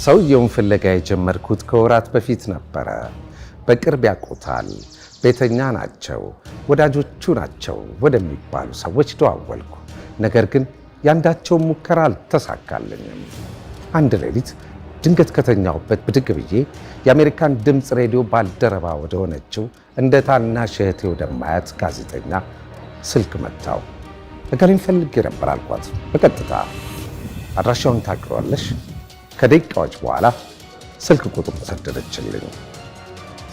ሰውየውን ፍለጋ የጀመርኩት ከወራት በፊት ነበረ። በቅርብ ያውቁታል፣ ቤተኛ ናቸው፣ ወዳጆቹ ናቸው ወደሚባሉ ሰዎች ደዋወልኩ። ነገር ግን ያንዳቸውን ሙከራ አልተሳካልኝም። አንድ ሌሊት ድንገት ከተኛሁበት ብድግ ብዬ የአሜሪካን ድምፅ ሬዲዮ ባልደረባ ወደ ሆነችው እንደ ታናሽ እህቴ ወደማያት ጋዜጠኛ ስልክ መታው። እገሌን ፈልጌ ነበር አልኳት በቀጥታ። አድራሻውን ታውቂዋለሽ? ከደቂቃዎች በኋላ ስልክ ቁጥር ሰደደችልኝ።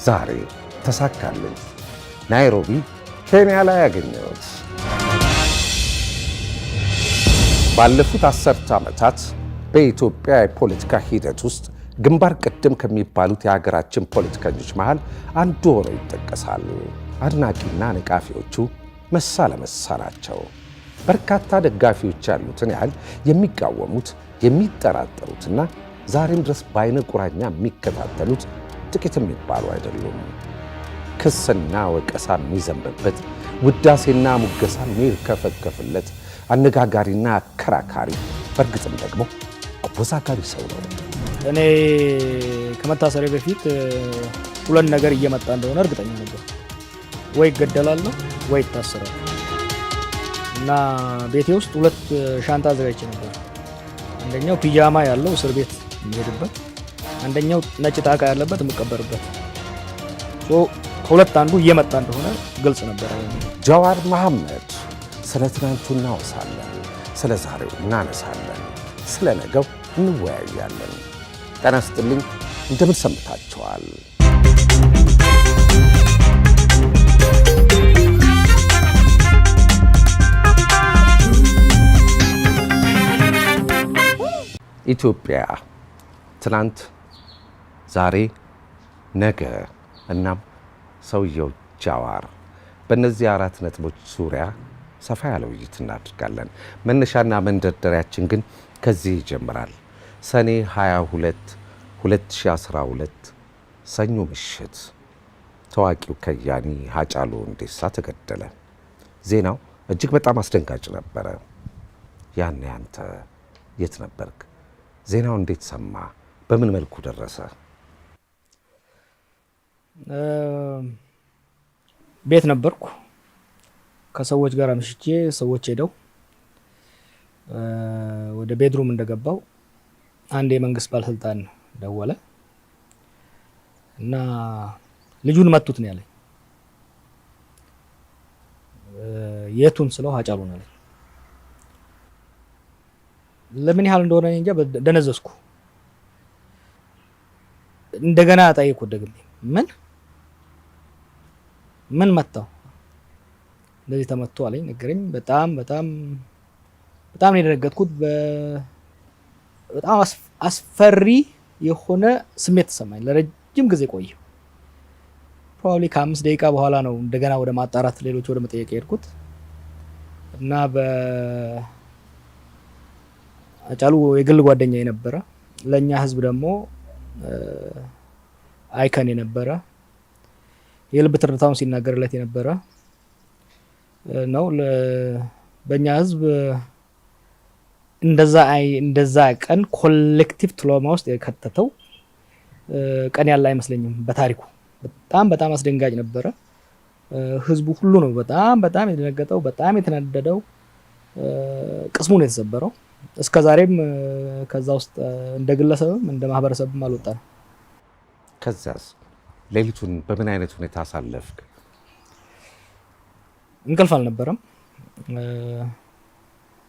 ዛሬ ተሳካልኝ። ናይሮቢ ኬንያ ላይ ያገኘሁት። ባለፉት 10 ዓመታት በኢትዮጵያ የፖለቲካ ሂደት ውስጥ ግንባር ቀደም ከሚባሉት የሀገራችን ፖለቲከኞች መሃል አንዱ ሆነው ይጠቀሳል። አድናቂና ነቃፊዎቹ መሳ ለመሳ ናቸው። በርካታ ደጋፊዎች ያሉትን ያህል የሚቃወሙት፣ የሚጠራጠሩትና ዛሬም ድረስ በአይነ ቁራኛ የሚከታተሉት ጥቂት የሚባሉ አይደሉም። ክስና ወቀሳ የሚዘንብበት፣ ውዳሴና ሙገሳ የሚርከፈከፍለት፣ አነጋጋሪና አከራካሪ፣ በእርግጥም ደግሞ አወዛጋቢ ሰው ነው። እኔ ከመታሰሬ በፊት ሁለት ነገር እየመጣ እንደሆነ እርግጠኛ ነበር። ወይ እገደላለሁ ወይ እታሰራለሁ። እና ቤቴ ውስጥ ሁለት ሻንጣ አዘጋጅቼ ነበር። አንደኛው ፒጃማ ያለው እስር ቤት የሚሄድበት፣ አንደኛው ነጭ ታቃ ያለበት የምቀበርበት። ከሁለት አንዱ እየመጣ እንደሆነ ግልጽ ነበር። ጃዋር መሐመድ ስለ ትናንቱ እናወሳለን፣ ስለ ዛሬው እናነሳለን፣ ስለ ነገው እንወያያለን። ጤና ይስጥልኝ፣ እንደምን ሰምታችኋል? ኢትዮጵያ ትናንት፣ ዛሬ፣ ነገ እናም ሰውየው ጃዋር። በእነዚህ 4 ነጥቦች ዙሪያ ሰፋ ያለ ውይይት እናድርጋለን። መነሻና መንደርደሪያችን ግን ከዚህ ይጀምራል። ሰኔ 22 2012 ሰኞ ምሽት ታዋቂው ከያኒ ሃጫሉ ሁንዴሳ ተገደለ። ዜናው እጅግ በጣም አስደንጋጭ ነበረ። ያኔ አንተ የት ነበርክ? ዜናው እንዴት ሰማ? በምን መልኩ ደረሰ? ቤት ነበርኩ። ከሰዎች ጋር አምሽቼ ሰዎች ሄደው ወደ ቤድሩም እንደገባው አንድ የመንግስት ባለስልጣን ደወለ እና ልጁን መቱት ነው ያለኝ። የቱን ስለው ሃጫሉን አለኝ። ለምን ያህል እንደሆነ እንጃ ደነዘዝኩ። እንደገና ጠየቅኩት ደግሜ ምን መታው? እንደዚህ ተመቶ አለኝ፣ ነገረኝ። በጣም ነው የደነገጥኩት። በጣም አስፈሪ የሆነ ስሜት ተሰማኝ። ለረጅም ጊዜ ቆየ። ፕሮባብሊ ከ5 ደቂቃ በኋላ ነው እንደገና ወደ ማጣራት፣ ሌሎች ወደ መጠየቅ የሄድኩት እና ሃጫሉ የግል ጓደኛ የነበረ፣ ለኛ ህዝብ ደግሞ አይከን የነበረ፣ የልብ ትርታውን ሲናገርለት የነበረ ነው። በእኛ ህዝብ እንደዛ ቀን ኮሌክቲቭ ትሎማ ውስጥ የከተተው ቀን ያለ አይመስለኝም በታሪኩ። በጣም አስደንጋጭ ነበረ። ህዝቡ ሁሉ ነው በጣም የደነገጠው፣ በጣም የተናደደው፣ ቅስሙን የተሰበረው። እስከ ዛሬም ከዛ ውስጥ እንደ ግለሰብም እንደ ማህበረሰብም አልወጣንም። ከዛስ ሌሊቱን በምን አይነት ሁኔታ አሳለፍክ? እንቅልፍ አልነበረም።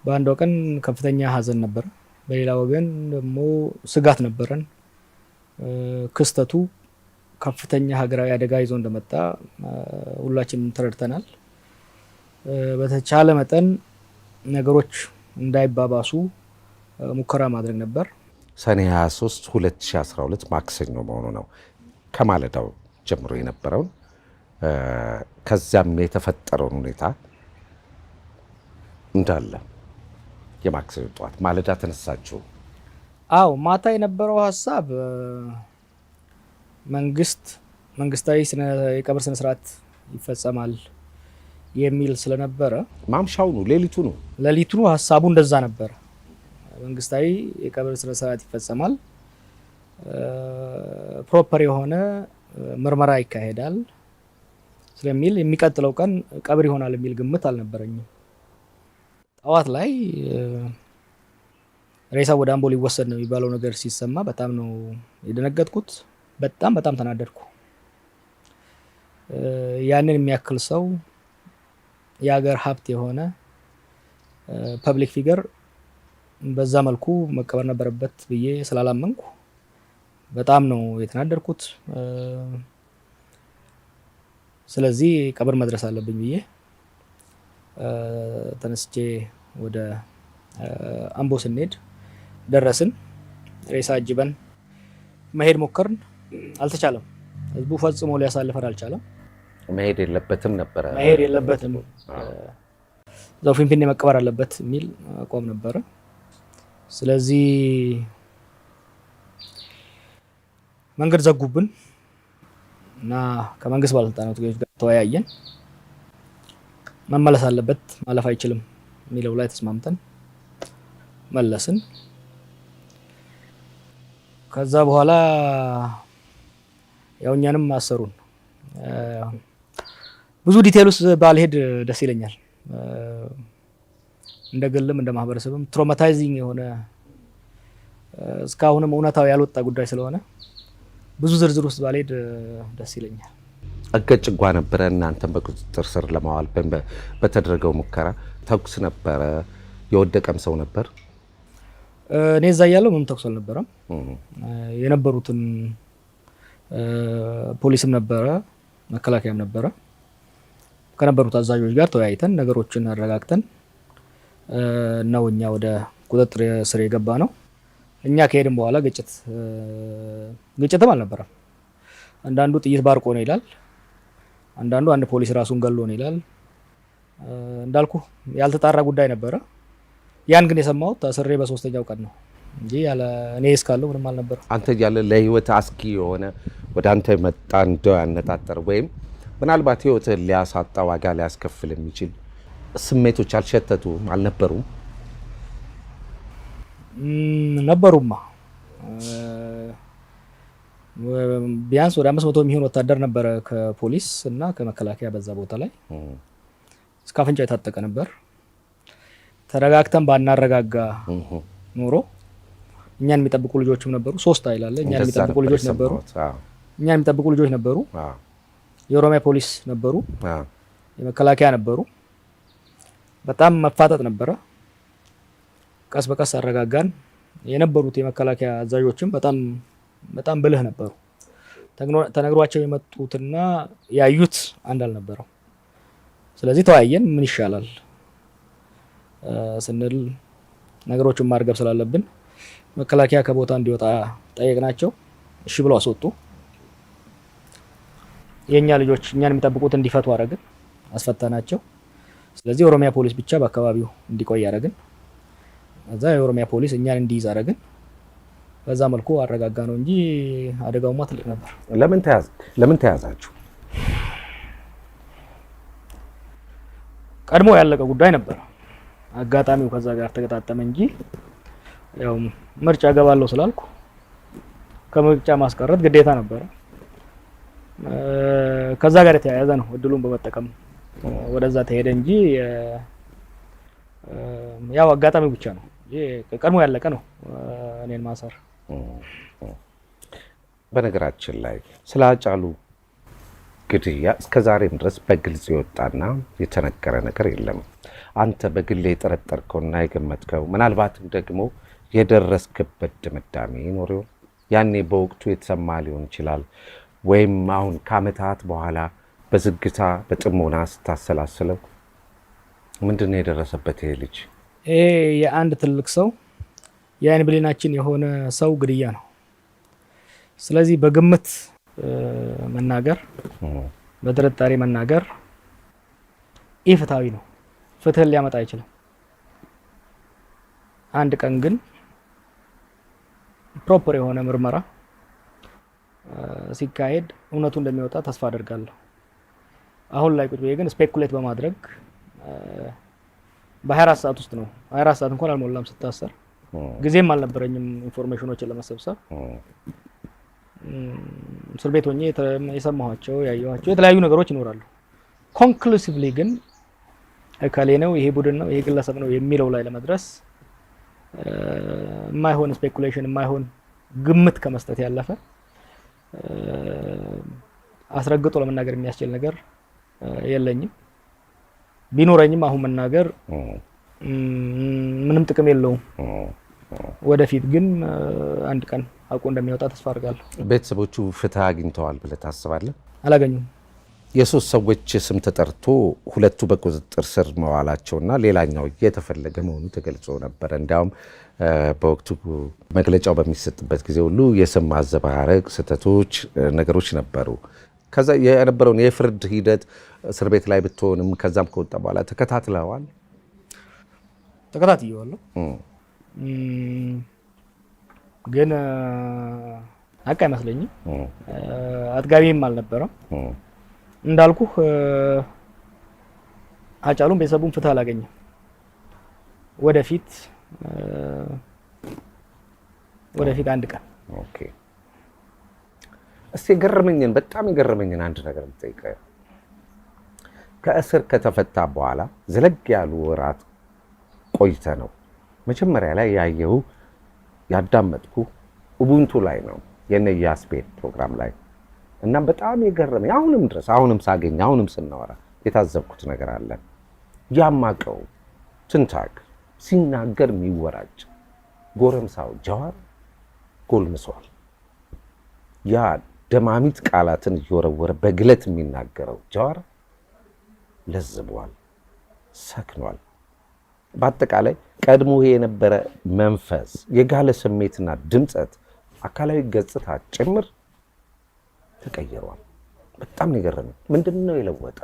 በአንድ ወገን ከፍተኛ ሀዘን ነበር፣ በሌላ ወገን ደግሞ ስጋት ነበረን። ክስተቱ ከፍተኛ ሀገራዊ አደጋ ይዞ እንደመጣ ሁላችንም ተረድተናል። በተቻለ መጠን ነገሮች እንዳይባባሱ ሙከራ ማድረግ ነበር። ሰኔ 23 2012 ማክሰኞ መሆኑ ነው። ከማለዳው ጀምሮ የነበረውን ከዚያም የተፈጠረውን ሁኔታ እንዳለ የማክሰኞ ጠዋት ማለዳ ተነሳችሁ? አዎ፣ ማታ የነበረው ሀሳብ መንግስታዊ የቀብር ስነ ስርዓት ይፈጸማል የሚል ስለነበረ ማምሻው ነው ሌሊቱ ሀሳቡ እንደዛ ነበር። መንግስታዊ የቀብር ስነ ስርዓት ይፈጸማል፣ ፕሮፐር የሆነ ምርመራ ይካሄዳል ስለሚል የሚቀጥለው ቀን ቀብር ይሆናል የሚል ግምት አልነበረኝም። ጠዋት ላይ ሬሳ ወደ አምቦ ሊወሰድ ነው የሚባለው ነገር ሲሰማ በጣም ነው የደነገጥኩት። በጣም ተናደድኩ። ያንን የሚያክል ሰው የሀገር ሀብት የሆነ ፐብሊክ ፊገር በዛ መልኩ መቀበር ነበረበት ብዬ ስላላመንኩ በጣም ነው የተናደድኩት። ስለዚህ ቀብር መድረስ አለብኝ ብዬ ተነስቼ ወደ አምቦ ስንሄድ ደረስን። ሬሳ አጅበን መሄድ ሞከርን፣ አልተቻለም። ህዝቡ ፈጽሞ ሊያሳልፈን አልቻለም። መሄድ የለበትም ነበረ። መሄድ የለበትም እዛው ፊንፊኔ መቀበር አለበት የሚል አቋም ነበረ። ስለዚህ መንገድ ዘጉብን እና ከመንግስት ባለስልጣናት ጋር ተወያየን። መመለስ አለበት ማለፍ አይችልም የሚለው ላይ ተስማምተን መለስን። ከዛ በኋላ ያው እኛንም አሰሩን። ብዙ ዲቴል ውስጥ ባልሄድ ደስ ይለኛል። እንደ ግልም እንደ ማህበረሰብም ትራውማታይዚንግ የሆነ እስካሁንም እውነታው ያልወጣ ጉዳይ ስለሆነ ብዙ ዝርዝር ውስጥ ባልሄድ ደስ ይለኛል። አገጭጓ ነበረ። እናንተም በቁጥጥር ስር ለማዋል በተደረገው ሙከራ ተኩስ ነበረ። የወደቀም ሰው ነበር። እኔ እዛ ያለው ምንም ተኩስ አልነበረም። የነበሩትን ፖሊስም ነበረ፣ መከላከያም ነበረ። ከነበሩት አዛዦች ጋር ተወያይተን ነገሮችን አረጋግተን ነው እኛ ወደ ቁጥጥር ስር የገባ ነው። እኛ ከሄድን በኋላ ግጭትም አልነበረም። አንዳንዱ ጥይት ባርቆ ነው ይላል፣ አንዳንዱ አንድ ፖሊስ ራሱን ገሎ ነው ይላል። እንዳልኩ ያልተጣራ ጉዳይ ነበረ። ያን ግን የሰማሁት አስሬ በሶስተኛው ቀን ነው እንጂ ያለ እኔ እስካለሁ ምንም አልነበረም። አንተ ያለ ለህይወት አስጊ የሆነ ወደ አንተ መጣ እንደው ያነጣጠር ወይም ምናልባት ህይወትን ሊያሳጣ ዋጋ ሊያስከፍል የሚችል ስሜቶች አልሸተቱም አልነበሩም? ነበሩማ። ቢያንስ ወደ 500 የሚሆን ወታደር ነበረ ከፖሊስ እና ከመከላከያ በዛ ቦታ ላይ እስከ አፍንጫ የታጠቀ ነበር። ተረጋግተን ባናረጋጋ ኖሮ እኛን የሚጠብቁ ልጆችም ነበሩ። 3 ኃይል አለ። እኛን የሚጠብቁ ልጆች ነበሩ። የኦሮሚያ ፖሊስ ነበሩ፣ የመከላከያ ነበሩ። በጣም መፋጠጥ ነበረ። ቀስ በቀስ አረጋጋን። የነበሩት የመከላከያ አዛዦችም በጣም ብልህ ነበሩ። ተነግሯቸው የመጡትና ያዩት አንድ አልነበረው። ስለዚህ ተወያየን፣ ምን ይሻላል ስንል ነገሮችን ማርገብ ስላለብን መከላከያ ከቦታ እንዲወጣ ጠየቅናቸው። እሺ ብለው አስወጡ። የኛ ልጆች እኛን የሚጠብቁት እንዲፈቱ አረግን፣ አስፈታናቸው። ስለዚህ የኦሮሚያ ፖሊስ ብቻ በአካባቢው እንዲቆይ አረግን። ከዛ የኦሮሚያ ፖሊስ እኛን እንዲይዝ አረግን። በዛ መልኩ አረጋጋ ነው እንጂ አደጋውማ ትልቅ ነበር። ለምን ተያዛችሁ? ቀድሞ ያለቀ ጉዳይ ነበር። አጋጣሚው ከዛ ጋር ተገጣጠመ እንጂ ያው ምርጫ ገባለሁ ስላልኩ ከምርጫ ማስቀረት ግዴታ ነበረ። ከዛ ጋር የተያያዘ ነው። እድሉን በመጠቀም ወደዛ ተሄደ እንጂ ያው አጋጣሚው ብቻ ነው። ቀድሞ ያለቀ ነው እኔን ማሰር። በነገራችን ላይ ስለ ሃጫሉ ግድያ እስከዛሬም ድረስ በግልጽ የወጣና የተነገረ ነገር የለም። አንተ በግል የጠረጠርከውና የገመትከው ምናልባትም ደግሞ የደረስክበት ድምዳሜ ይኖር ይሆን? ያኔ በወቅቱ የተሰማ ሊሆን ይችላል፣ ወይም አሁን ከዓመታት በኋላ በዝግታ በጥሞና ስታሰላስለው ምንድን ነው የደረሰበት ይሄ ልጅ? ይሄ የአንድ ትልቅ ሰው የአይን ብሌናችን የሆነ ሰው ግድያ ነው። ስለዚህ በግምት መናገር፣ በጥርጣሬ መናገር ኢፍትሃዊ ነው፣ ፍትህን ሊያመጣ አይችልም። አንድ ቀን ግን ፕሮፐር የሆነ ምርመራ ሲካሄድ እውነቱ እንደሚወጣ ተስፋ አደርጋለሁ። አሁን ላይ ቁጭ ብዬ ግን ስፔኩሌት በማድረግ በ24 ሰዓት ውስጥ ነው 24 ሰዓት እንኳን አልሞላም ስታሰር፣ ጊዜም አልነበረኝም ኢንፎርሜሽኖችን ለመሰብሰብ። እስር ቤት ሆኜ የሰማኋቸው ያየኋቸው የተለያዩ ነገሮች ይኖራሉ። ኮንክሉሲቭሊ ግን እከሌ ነው ይሄ ቡድን ነው ይሄ ግለሰብ ነው የሚለው ላይ ለመድረስ የማይሆን ስፔኩሌሽን የማይሆን ግምት ከመስጠት ያለፈ አስረግጦ ለመናገር የሚያስችል ነገር የለኝም። ቢኖረኝም አሁን መናገር ምንም ጥቅም የለውም። ወደፊት ግን አንድ ቀን አውቆ እንደሚወጣ ተስፋ አድርጋለሁ። ቤተሰቦቹ ፍትህ አግኝተዋል ብለህ ታስባለህ? አላገኙም። የሶስት ሰዎች ስም ተጠርቶ ሁለቱ በቁጥጥር ስር መዋላቸውና ሌላኛው እየተፈለገ መሆኑ ተገልጾ ነበር። እንዲያውም በወቅቱ መግለጫው በሚሰጥበት ጊዜ ሁሉ የስም ማዘባረቅ ስህተቶች ነገሮች ነበሩ። ከዛ የነበረውን የፍርድ ሂደት እስር ቤት ላይ ብትሆንም ከዛም ከወጣ በኋላ ተከታትለዋል? ተከታትየዋለሁ፣ ግን አቃ አይመስለኝም። አጥጋቢም አልነበረም። እንዳልኩህ አጫሉም ቤተሰቡም ፍትህ አላገኘም። ወደፊት አንድ ቀን ኦኬ። እስቲ በጣም የገረመኝን አንድ ነገር ልጠይቅህ። ከእስር ከተፈታ በኋላ ዘለግ ያሉ ወራት ቆይተ ነው መጀመሪያ ላይ ያየው ያዳመጥኩ ኡቡንቱ ላይ ነው የነ ያስፔድ ፕሮግራም ላይ እና በጣም የገረመኝ አሁንም ሳገኝ አሁንም ስናወራ የታዘብኩት ነገር አለ። ያማቀው ትንታግ ሲናገር የሚወራጭ ጎረምሳው ጃዋር ጎልምሷል። ያ ደማሚት ቃላትን እየወረወረ በግለት የሚናገረው ጃዋር ለዝቧል፣ ሰክኗል። በአጠቃላይ ቀድሞ የነበረ መንፈስ፣ የጋለ ስሜትና ድምጸት፣ አካላዊ ገጽታ ጭምር ተቀይሯል። በጣም ነው የገረመኝ። ምንድን ነው የለወጠ?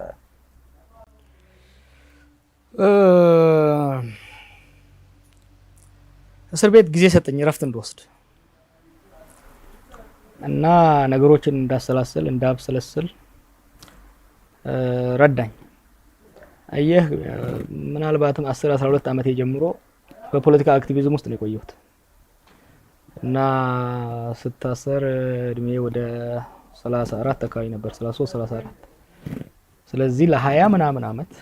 እስር ቤት ጊዜ ሰጠኝ እረፍት እንድወስድ እና ነገሮችን እንዳሰላስል እንዳብሰለስል ረዳኝ። አየህ ምናልባትም 10-12 ዓመት ጀምሮ በፖለቲካ አክቲቪዝም ውስጥ ነው የቆየሁት እና ስታሰር እድሜ ወደ 34 አካባቢ ነበር፣ 33-34። ስለዚህ ለ20 ምናምን ዓመት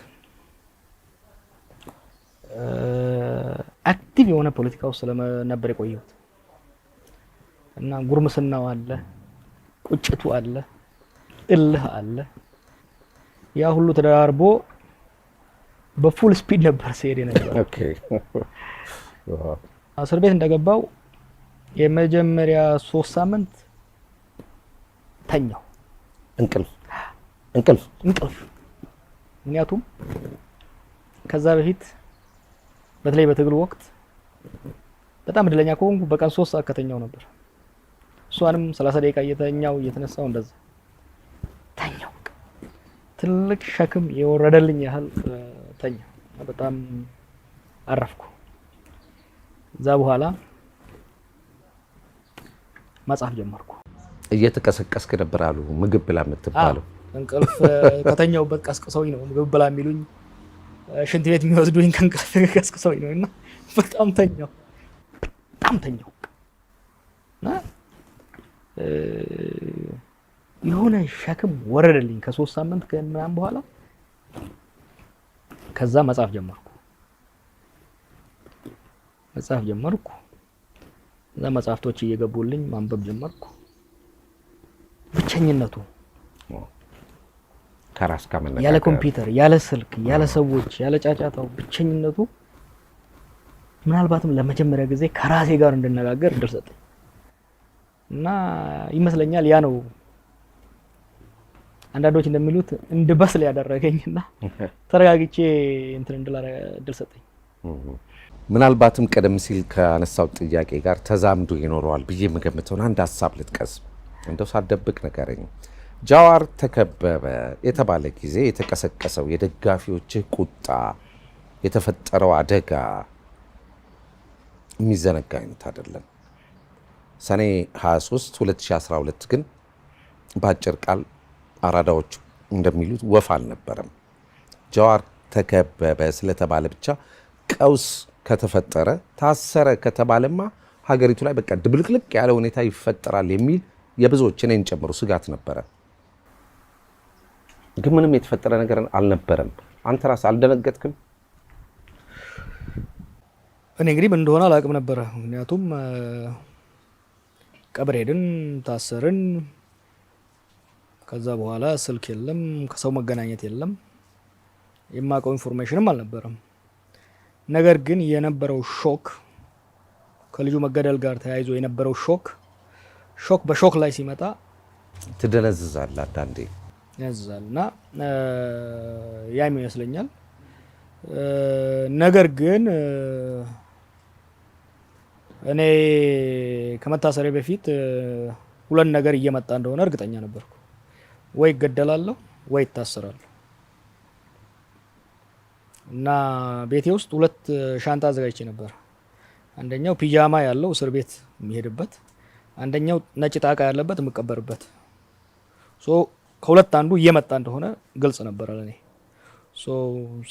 አክቲቭ የሆነ ፖለቲካ ውስጥ ነበር የቆየሁት እና ጉርምስናው አለ፣ ቁጭቱ አለ፣ እልህ አለ። ያ ሁሉ ተደራርቦ በፉል ስፒድ ነበር ሲሄድ ነበር። ኦኬ። እስር ቤት እንደገባው የመጀመሪያ 3 ሳምንት ተኛው። እንቅልፍ ምክንያቱም ከዛ በፊት በተለይ በትግሉ ወቅት በጣም እድለኛ ከሆንኩ በቀን 3 ሰዓት ከተኛው ነበር። እሷንም 30 ደቂቃ እየተነሳው እንደዛ ተኛው። ትልቅ ሸክም የወረደልኝ ያህል ተኛ። በጣም አረፍኩ። እዛ በኋላ መጻፍ ጀመርኩ። እየተቀሰቀስክ ነበር አሉ ምግብ ብላ የምትባለው? እንቅልፍ ከተኛውበት ቀስቅሰውኝ ነው ምግብ ብላ የሚሉኝ። ሽንት ቤት የሚወስዱኝ ከእንቅልፍ ቀስቅሰውኝ ነው እና በጣም ተኛው እና የሆነ ሸክም ወረደልኝ ከ3 ሳምንት ከምናምን በኋላ። ከዛ መጻፍ ጀመርኩ። እዛ መጽሐፍቶች እየገቡልኝ ማንበብ ጀመርኩ። ብቸኝነቱ ከራስ ጋር መነጋገር፣ ያለ ኮምፒውተር፣ ያለ ስልክ፣ ያለ ሰዎች፣ ያለ ጫጫታው ብቸኝነቱ ምናልባትም ለመጀመሪያ ጊዜ ከራሴ ጋር እንድነጋገር እድል ሰጠኝ እና ይመስለኛል ያ ነው አንዳንዶች እንደሚሉት እንድበስል ያደረገኝና ተረጋግቼ እንድል ሰጠኝ። ምናልባትም ቀደም ሲል ከአነሳው ጥያቄ ጋር ተዛምዶ ይኖረዋል ብዬ የምገምተውን አንድ ሀሳብ ልጥቀስ፣ እንደው ሳትደብቅ ንገረኝ። ጃዋር ተከበበ የተባለ ጊዜ የተቀሰቀሰው የደጋፊዎችህ ቁጣ፣ የተፈጠረው አደጋ የሚዘነጋ አይነት አይደለም። ሰኔ 23 2012 ግን በአጭር ቃል አራዳዎቹ እንደሚሉት ወፍ አልነበረም። ጃዋር ተከበበ ስለተባለ ብቻ ቀውስ ከተፈጠረ ታሰረ ከተባለማ ሀገሪቱ ላይ በቃ ድብልቅልቅ ያለ ሁኔታ ይፈጠራል የሚል የብዙዎች እኔን ጨምሮ ስጋት ነበረ። ግን ምንም የተፈጠረ ነገር አልነበረም። አንተ ራስህ አልደነገጥክም? እኔ እንግዲህ ምን እንደሆነ አላውቅም ነበረ። ምክንያቱም ቀብር ሄድን፣ ታሰርን። ከዛ በኋላ ስልክ የለም፣ ከሰው መገናኘት የለም፣ የማውቀው ኢንፎርሜሽንም አልነበረም። ነገር ግን የነበረው ሾክ ከልጁ መገደል ጋር ተያይዞ የነበረው ሾክ በሾክ ላይ ሲመጣ ትደነዝዛለህ፣ አንዳንዴ ያዝዛል እና ያም ይመስለኛል። ነገር ግን እኔ ከመታሰሬ በፊት ሁለት ነገር እየመጣ እንደሆነ እርግጠኛ ነበርኩ። ወይ እገደላለሁ ወይ እታሰራለሁ። እና ቤቴ ውስጥ ሁለት ሻንጣ አዘጋጅቼ ነበር። አንደኛው ፒጃማ ያለው እስር ቤት የሚሄድበት፣ አንደኛው ነጭ ጣቃ ያለበት የምቀበርበት። ከሁለት አንዱ እየመጣ እንደሆነ ግልጽ ነበር ለኔ።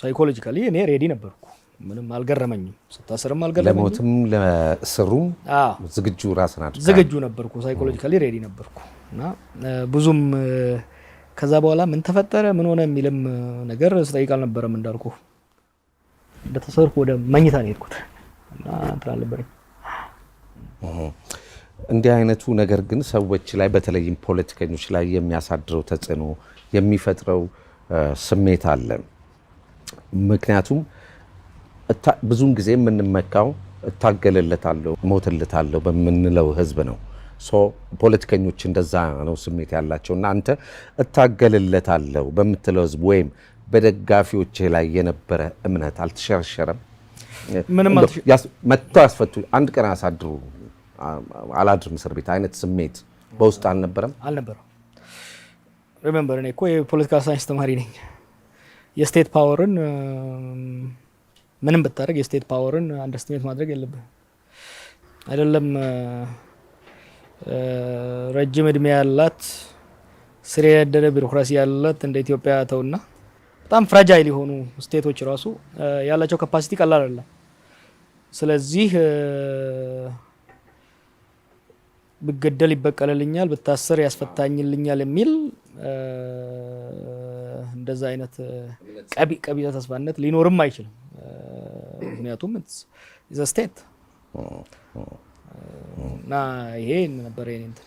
ሳይኮሎጂካሊ እኔ ሬዲ ነበርኩ። ምንም አልገረመኝም። ስታሰርም አልገረመኝም። ለሞትም ለእስሩም ዝግጁ ራስን አድርገህ ዝግጁ ነበርኩ። ሳይኮሎጂካሊ ሬዲ ነበርኩ እና ብዙም ከዛ በኋላ ምን ተፈጠረ ምን ሆነ የሚልም ነገር ስጠይቅ አልነበረም። እንዳልኩ እንደተሰርኩ ወደ መኝታ ነው የሄድኩት እና እንትን አልነበረኝ። እንዲህ አይነቱ ነገር ግን ሰዎች ላይ በተለይም ፖለቲከኞች ላይ የሚያሳድረው ተጽዕኖ የሚፈጥረው ስሜት አለ። ምክንያቱም ብዙውን ጊዜ የምንመካው እታገልለታለሁ ሞትለታለሁ በምንለው ህዝብ ነው። ፖለቲከኞች እንደዛ ነው ስሜት ያላቸው እና አንተ እታገልለታለሁ በምትለው ህዝብ ወይም በደጋፊዎች ላይ የነበረ እምነት አልተሸረሸረም? ምንም መጥቶ ያስፈቱ አንድ ቀን ያሳድሩ አላድርም እስር ቤት አይነት ስሜት በውስጥ አልነበረም? አልነበረም። ሪሜምበር እኔ እኮ የፖለቲካል ሳይንስ ተማሪ ነኝ። የስቴት ፓወርን ምንም ብታደርግ የስቴት ፓወርን አንደርስቲሜት ማድረግ የለብህ። አይደለም ረጅም እድሜ ያላት ስር የነደደ ቢሮክራሲ ያላት እንደ ኢትዮጵያ ተውና በጣም ፍራጃይል የሆኑ ስቴቶች ራሱ ያላቸው ካፓሲቲ ቀላል አይደለም። ስለዚህ ብገደል ይበቀልልኛል፣ ብታሰር ያስፈታኝልኛል የሚል እንደዛ አይነት ቀቢጸ ተስፋነት ሊኖርም አይችልም። ምክንያቱም ኢዝ አ ስቴት እና ይሄ ነበር የኔ እንትን።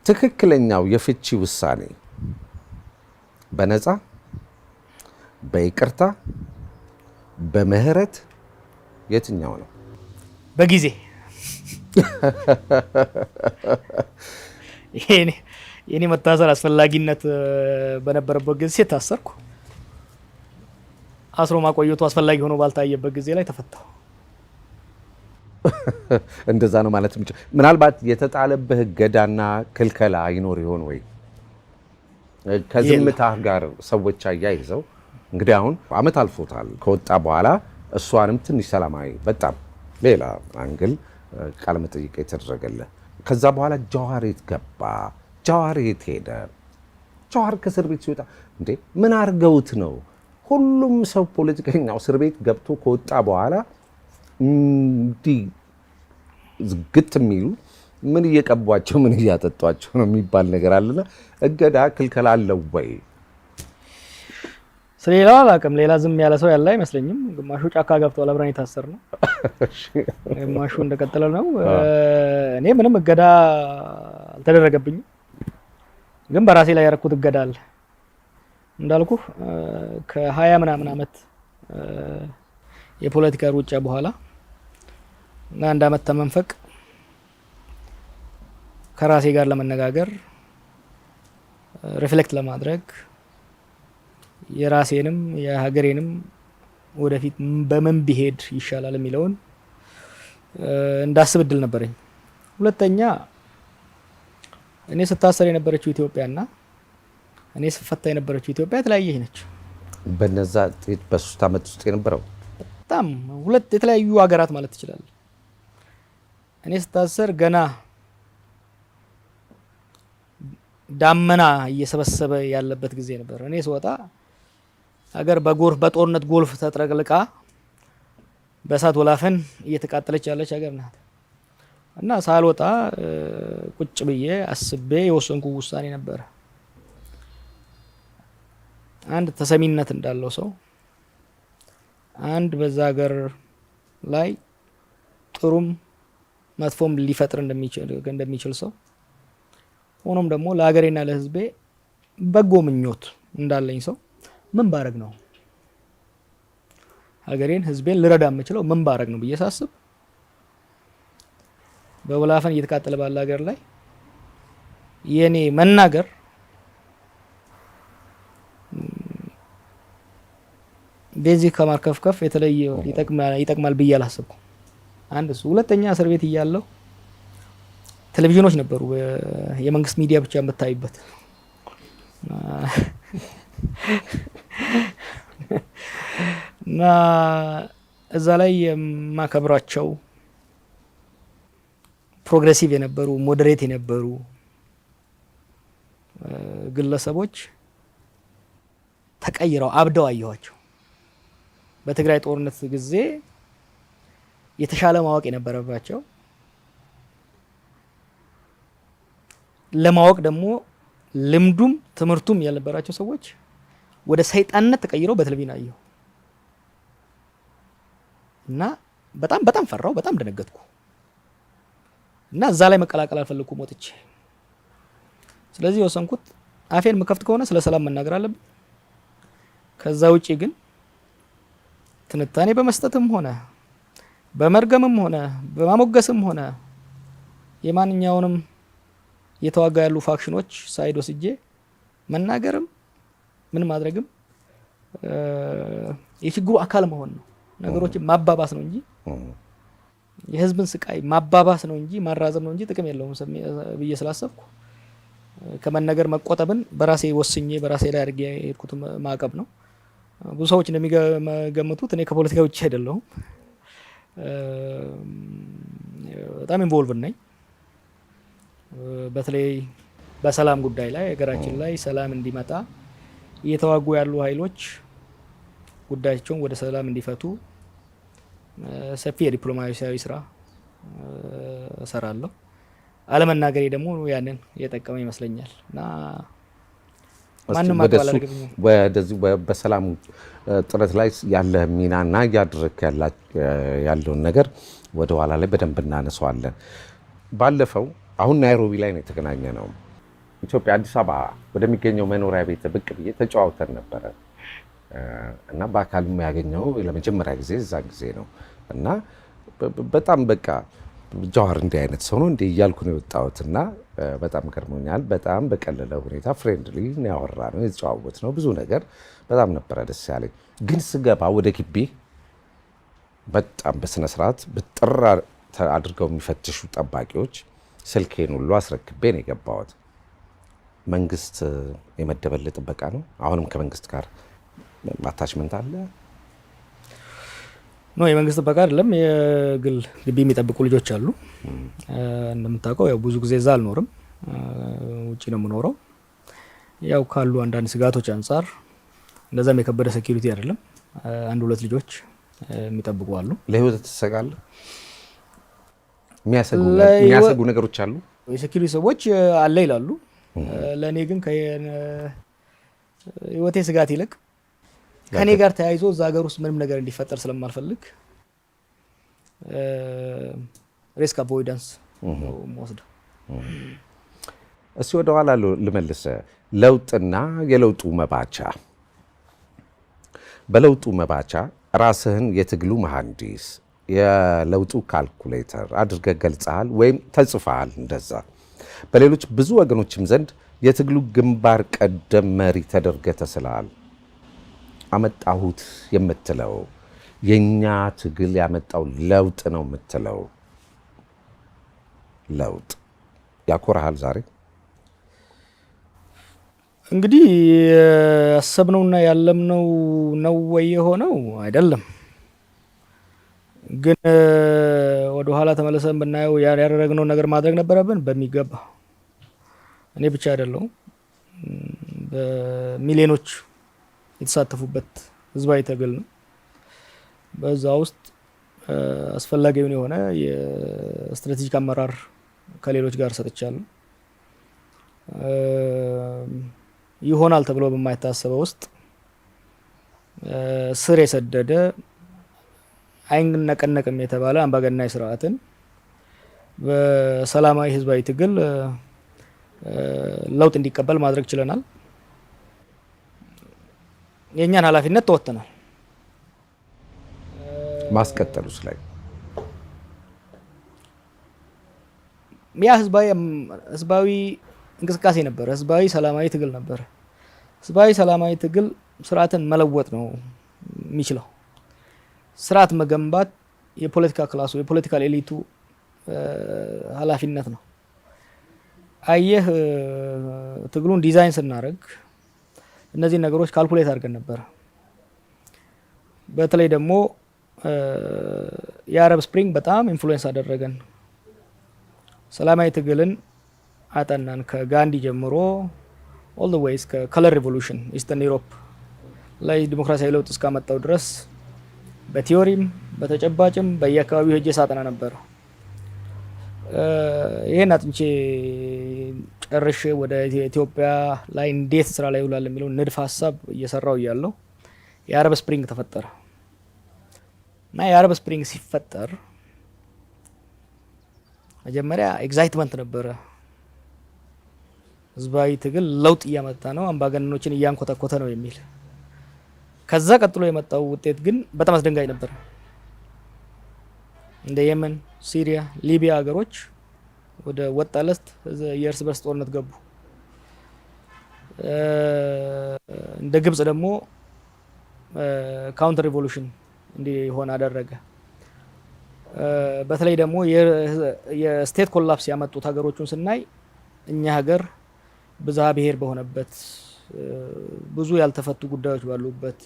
ትክክለኛው የፍቺ ውሳኔ በነፃ በይቅርታ በምህረት የትኛው ነው? በጊዜ የኔ መታሰር አስፈላጊነት በነበረበት ጊዜ ታሰርኩ። አስሮ ማቆየቱ አስፈላጊ ሆኖ ባልታየበት ጊዜ ላይ ተፈታሁ። እንደዛ ነው ማለት ምናልባት የተጣለብህ እገዳና ክልከላ ይኖር ይሆን ወይ? ከዝምታ ጋር ሰዎች አያይዘው እንግዲህ አሁን አመት አልፎታል ከወጣ በኋላ እሷንም ትንሽ ሰላማዊ በጣም ሌላ አንግል ቃለ መጠይቅ የተደረገለት ከዛ በኋላ ጃዋር የት ገባ? ጃዋር የት ሄደ? ጃዋር ከእስር ቤት ሲወጣ እንዴ ምን አርገውት ነው? ሁሉም ሰው ፖለቲከኛው እስር ቤት ገብቶ ከወጣ በኋላ እንዲህ ዝግት የሚሉ ምን እየቀቧቸው ምን እያጠጧቸው ነው የሚባል ነገር አለና እገዳ ክልከላ አለው ወይ? ስለሌላው አላውቅም። ሌላ ዝም ያለ ሰው ያለ አይመስለኝም። ግማሹ ጫካ ገብቷል፣ አብረን የታሰር ነው። ግማሹ እንደቀጠለ ነው። እኔ ምንም እገዳ አልተደረገብኝም፣ ግን በራሴ ላይ ያደረኩት እገዳ አለ። እንዳልኩ ከ20 ምናምን አመት የፖለቲካ ሩጫ በኋላ እና አንድ አመት ተመንፈቅ ከራሴ ጋር ለመነጋገር ሪፍሌክት ለማድረግ የራሴንም የሀገሬንም ወደፊት በምን ቢሄድ ይሻላል የሚለውን እንዳስብ እድል ነበረኝ። ሁለተኛ እኔ ስታሰር የነበረችው ኢትዮጵያና እኔ ስፈታ የነበረችው ኢትዮጵያ የተለያየች ነች። በነዛ በ3 አመት ውስጥ የነበረው በጣም ሁለት የተለያዩ ሀገራት ማለት ይችላል። እኔ ስታሰር ገና ዳመና እየሰበሰበ ያለበት ጊዜ ነበር። እኔ ስወጣ ሀገር በጦርነት ጎልፍ ተጥረቅልቃ በእሳት ወላፈን እየተቃጠለች ያለች ሀገር ናት። እና ሳልወጣ ቁጭ ብዬ አስቤ የወሰንኩ ውሳኔ ነበረ። አንድ ተሰሚነት እንዳለው ሰው፣ አንድ በዛ ሀገር ላይ ጥሩም መጥፎም ሊፈጥር እንደሚችል ሰው፣ ሆኖም ደግሞ ለሀገሬና ለሕዝቤ በጎ ምኞት እንዳለኝ ሰው ምን ባረግ ነው ሀገሬን ሕዝቤን ልረዳ የምችለው ምን ባረግ ነው ብዬ ሳስብ በወላፈን እየተቃጠለ ባለ ሀገር ላይ የኔ መናገር ቤዚክ ከማርከፍከፍ የተለየ ይጠቅማል ብዬ አላሰብኩም። አንድ እሱ። ሁለተኛ እስር ቤት እያለሁ ቴሌቪዥኖች ነበሩ፣ የመንግስት ሚዲያ ብቻ የምታይበት እና እዛ ላይ የማከብራቸው ፕሮግሬሲቭ የነበሩ ሞዴሬት የነበሩ ግለሰቦች ተቀይረው አብደው አየኋቸው። በትግራይ ጦርነት ጊዜ የተሻለ ማወቅ የነበረባቸው ለማወቅ ደግሞ ልምዱም ትምህርቱም ያልነበራቸው ሰዎች ወደ ሰይጣንነት ተቀይረው በቴሌቪዥን አየሁ እና በጣም ፈራው፣ በጣም ደነገጥኩ እና እዛ ላይ መቀላቀል አልፈለኩም ወጥቼ። ስለዚህ የወሰንኩት አፌን መከፍት ከሆነ ስለ ሰላም መናገር አለብን። ከዛ ውጪ ግን ትንታኔ በመስጠትም ሆነ በመርገምም ሆነ በማሞገስም ሆነ የማንኛውንም እየተዋጋ ያሉ ፋክሽኖች ሳይድ ወስጄ መናገርም ምን ማድረግም የችግሩ አካል መሆን ነው። ነገሮችን ማባባስ ነው እንጂ የህዝብን ስቃይ ማባባስ ነው እንጂ ማራዘም ነው እንጂ ጥቅም የለውም ብዬ ስላሰብኩ ከመነገር መቆጠብን በራሴ ወስኜ በራሴ ላይ አድርጌ የሄድኩት ማዕቀብ ነው። ብዙ ሰዎች እንደሚገምቱት እኔ ከፖለቲካ ውጭ አይደለሁም። በጣም ኢንቮልቭ ነኝ። በተለይ በሰላም ጉዳይ ላይ ሀገራችን ላይ ሰላም እንዲመጣ እየተዋጉ ያሉ ኃይሎች ጉዳያቸውን ወደ ሰላም እንዲፈቱ ሰፊ የዲፕሎማሲያዊ ስራ እሰራለሁ። አለመናገሬ ደግሞ ያንን የጠቀመ ይመስለኛል እና ማንም ወደዚህ በሰላም ጥረት ላይ ያለ ሚናና እያደረክ ያለውን ነገር ወደ ኋላ ላይ በደንብ እናነሳዋለን። ባለፈው አሁን ናይሮቢ ላይ ነው የተገናኘ ነው። ኢትዮጵያ አዲስ አበባ ወደሚገኘው መኖሪያ ቤት ብቅ ብዬ ተጨዋውተን ነበረ እና በአካል ያገኘው ለመጀመሪያ ጊዜ እዛ ጊዜ ነው እና በጣም በቃ ጃዋር እንዲህ አይነት ሰው ነው እንዴ እያልኩ ነው የወጣሁት እና በጣም ገርሞኛል። በጣም በቀለለ ሁኔታ ፍሬንድሊ ያወራ ነው የተጨዋወት ነው ብዙ ነገር በጣም ነበረ ደስ ያለኝ። ግን ስገባ ወደ ግቢ በጣም በስነ ስርዓት ብጥር አድርገው የሚፈትሹ ጠባቂዎች ስልኬን ሁሉ አስረክቤ ነው የገባሁት። መንግስት የመደበልህ ጥበቃ ነው። አሁንም ከመንግስት ጋር አታችመንት አለ ነው? የመንግስት ጥበቃ አይደለም፣ የግል ግቢ የሚጠብቁ ልጆች አሉ። እንደምታውቀው ያው ብዙ ጊዜ እዛ አልኖርም፣ ውጪ ነው የምኖረው። ያው ካሉ አንዳንድ ስጋቶች አንጻር እንደዛም የከበደ ሴኩሪቲ አይደለም። አንድ ሁለት ልጆች የሚጠብቁ አሉ። ለህይወት ትሰጋለህ? የሚያሰጉ ነገሮች አሉ? የሴኩሪቲ ሰዎች አለ ይላሉ። ለእኔ ግን ህይወቴ ስጋት ይልቅ ከኔ ጋር ተያይዞ እዛ ሀገር ውስጥ ምንም ነገር እንዲፈጠር ስለማልፈልግ ሪስክ አቮይዳንስ ወስደ። እስቲ ወደ ኋላ ልመልሰ። ለውጥና የለውጡ መባቻ። በለውጡ መባቻ ራስህን የትግሉ መሐንዲስ፣ የለውጡ ካልኩሌተር አድርገህ ገልጸሃል ወይም ተጽፈሃል እንደዛ። በሌሎች ብዙ ወገኖችም ዘንድ የትግሉ ግንባር ቀደም መሪ ተደርገህ ተስለሃል። አመጣሁት የምትለው የኛ ትግል ያመጣው ለውጥ ነው የምትለው ለውጥ ያኮራሃል ዛሬ? እንግዲህ ያሰብነውና ያለምነው ነው ወይ የሆነው አይደለም። ግን ወደ ኋላ ተመለሰን ብናየው ያደረግነው ነገር ማድረግ ነበረብን በሚገባ። እኔ ብቻ አይደለሁም፣ በሚሊዮኖች የተሳተፉበት ህዝባዊ ትግል ነው። በዛ ውስጥ አስፈላጊውን የሆነ የስትራቴጂክ አመራር ከሌሎች ጋር ሰጥቻለሁ። ይሆናል ተብሎ በማይታሰበው ውስጥ ስር የሰደደ አይነቀነቅም የተባለ አምባገነናዊ ስርዓትን በሰላማዊ ህዝባዊ ትግል ለውጥ እንዲቀበል ማድረግ ችለናል። የኛን ኃላፊነት ተወጥተናል። ማስቀጠሉስ ላይ ያ ህዝባዊ እንቅስቃሴ ነበር። ህዝባዊ ሰላማዊ ትግል ነበር። ህዝባዊ ሰላማዊ ትግል ስርዓትን መለወጥ ነው የሚችለው። ስርዓት መገንባት የፖለቲካ ክላሱ የፖለቲካል ኤሊቱ ኃላፊነት ነው። አየህ ትግሉን ዲዛይን ስናደርግ እነዚህ ነገሮች ካልኩሌት አድርገን ነበር። በተለይ ደግሞ የአረብ ስፕሪንግ በጣም ኢንፍሉዌንስ አደረገን። ሰላማዊ ትግልን አጠናን ከጋንዲ ጀምሮ ኦል ዘ ዌይስ ከከለር ሪቮሉሽን ኢስተርን ዩሮፕ ላይ ዲሞክራሲያዊ ለውጥ እስካመጣው ድረስ በቲዮሪም በተጨባጭም በየአካባቢው ሄጄ ሳጠና ነበር። ይሄን አጥንቼ ጨርሼ ወደ ኢትዮጵያ ላይ እንዴት ስራ ላይ ይውላል የሚለው ንድፍ ሀሳብ እየሰራው እያለሁ የአረብ ስፕሪንግ ተፈጠረ እና የአረብ ስፕሪንግ ሲፈጠር መጀመሪያ ኤግዛይትመንት ነበረ። ህዝባዊ ትግል ለውጥ እያመጣ ነው፣ አምባገነኖችን እያንኮተኮተ ነው የሚል። ከዛ ቀጥሎ የመጣው ውጤት ግን በጣም አስደንጋጭ ነበር። እንደ የመን፣ ሲሪያ፣ ሊቢያ ሀገሮች ወደ ወጣለት የእርስ በርስ ጦርነት ገቡ። እንደ ግብጽ ደግሞ ካውንተር ሪቮሉሽን እንዲሆን አደረገ። በተለይ ደግሞ የስቴት ኮላፕስ ያመጡት ሀገሮቹን ስናይ እኛ ሀገር ብዝሃ ብሔር በሆነበት ብዙ ያልተፈቱ ጉዳዮች ባሉበት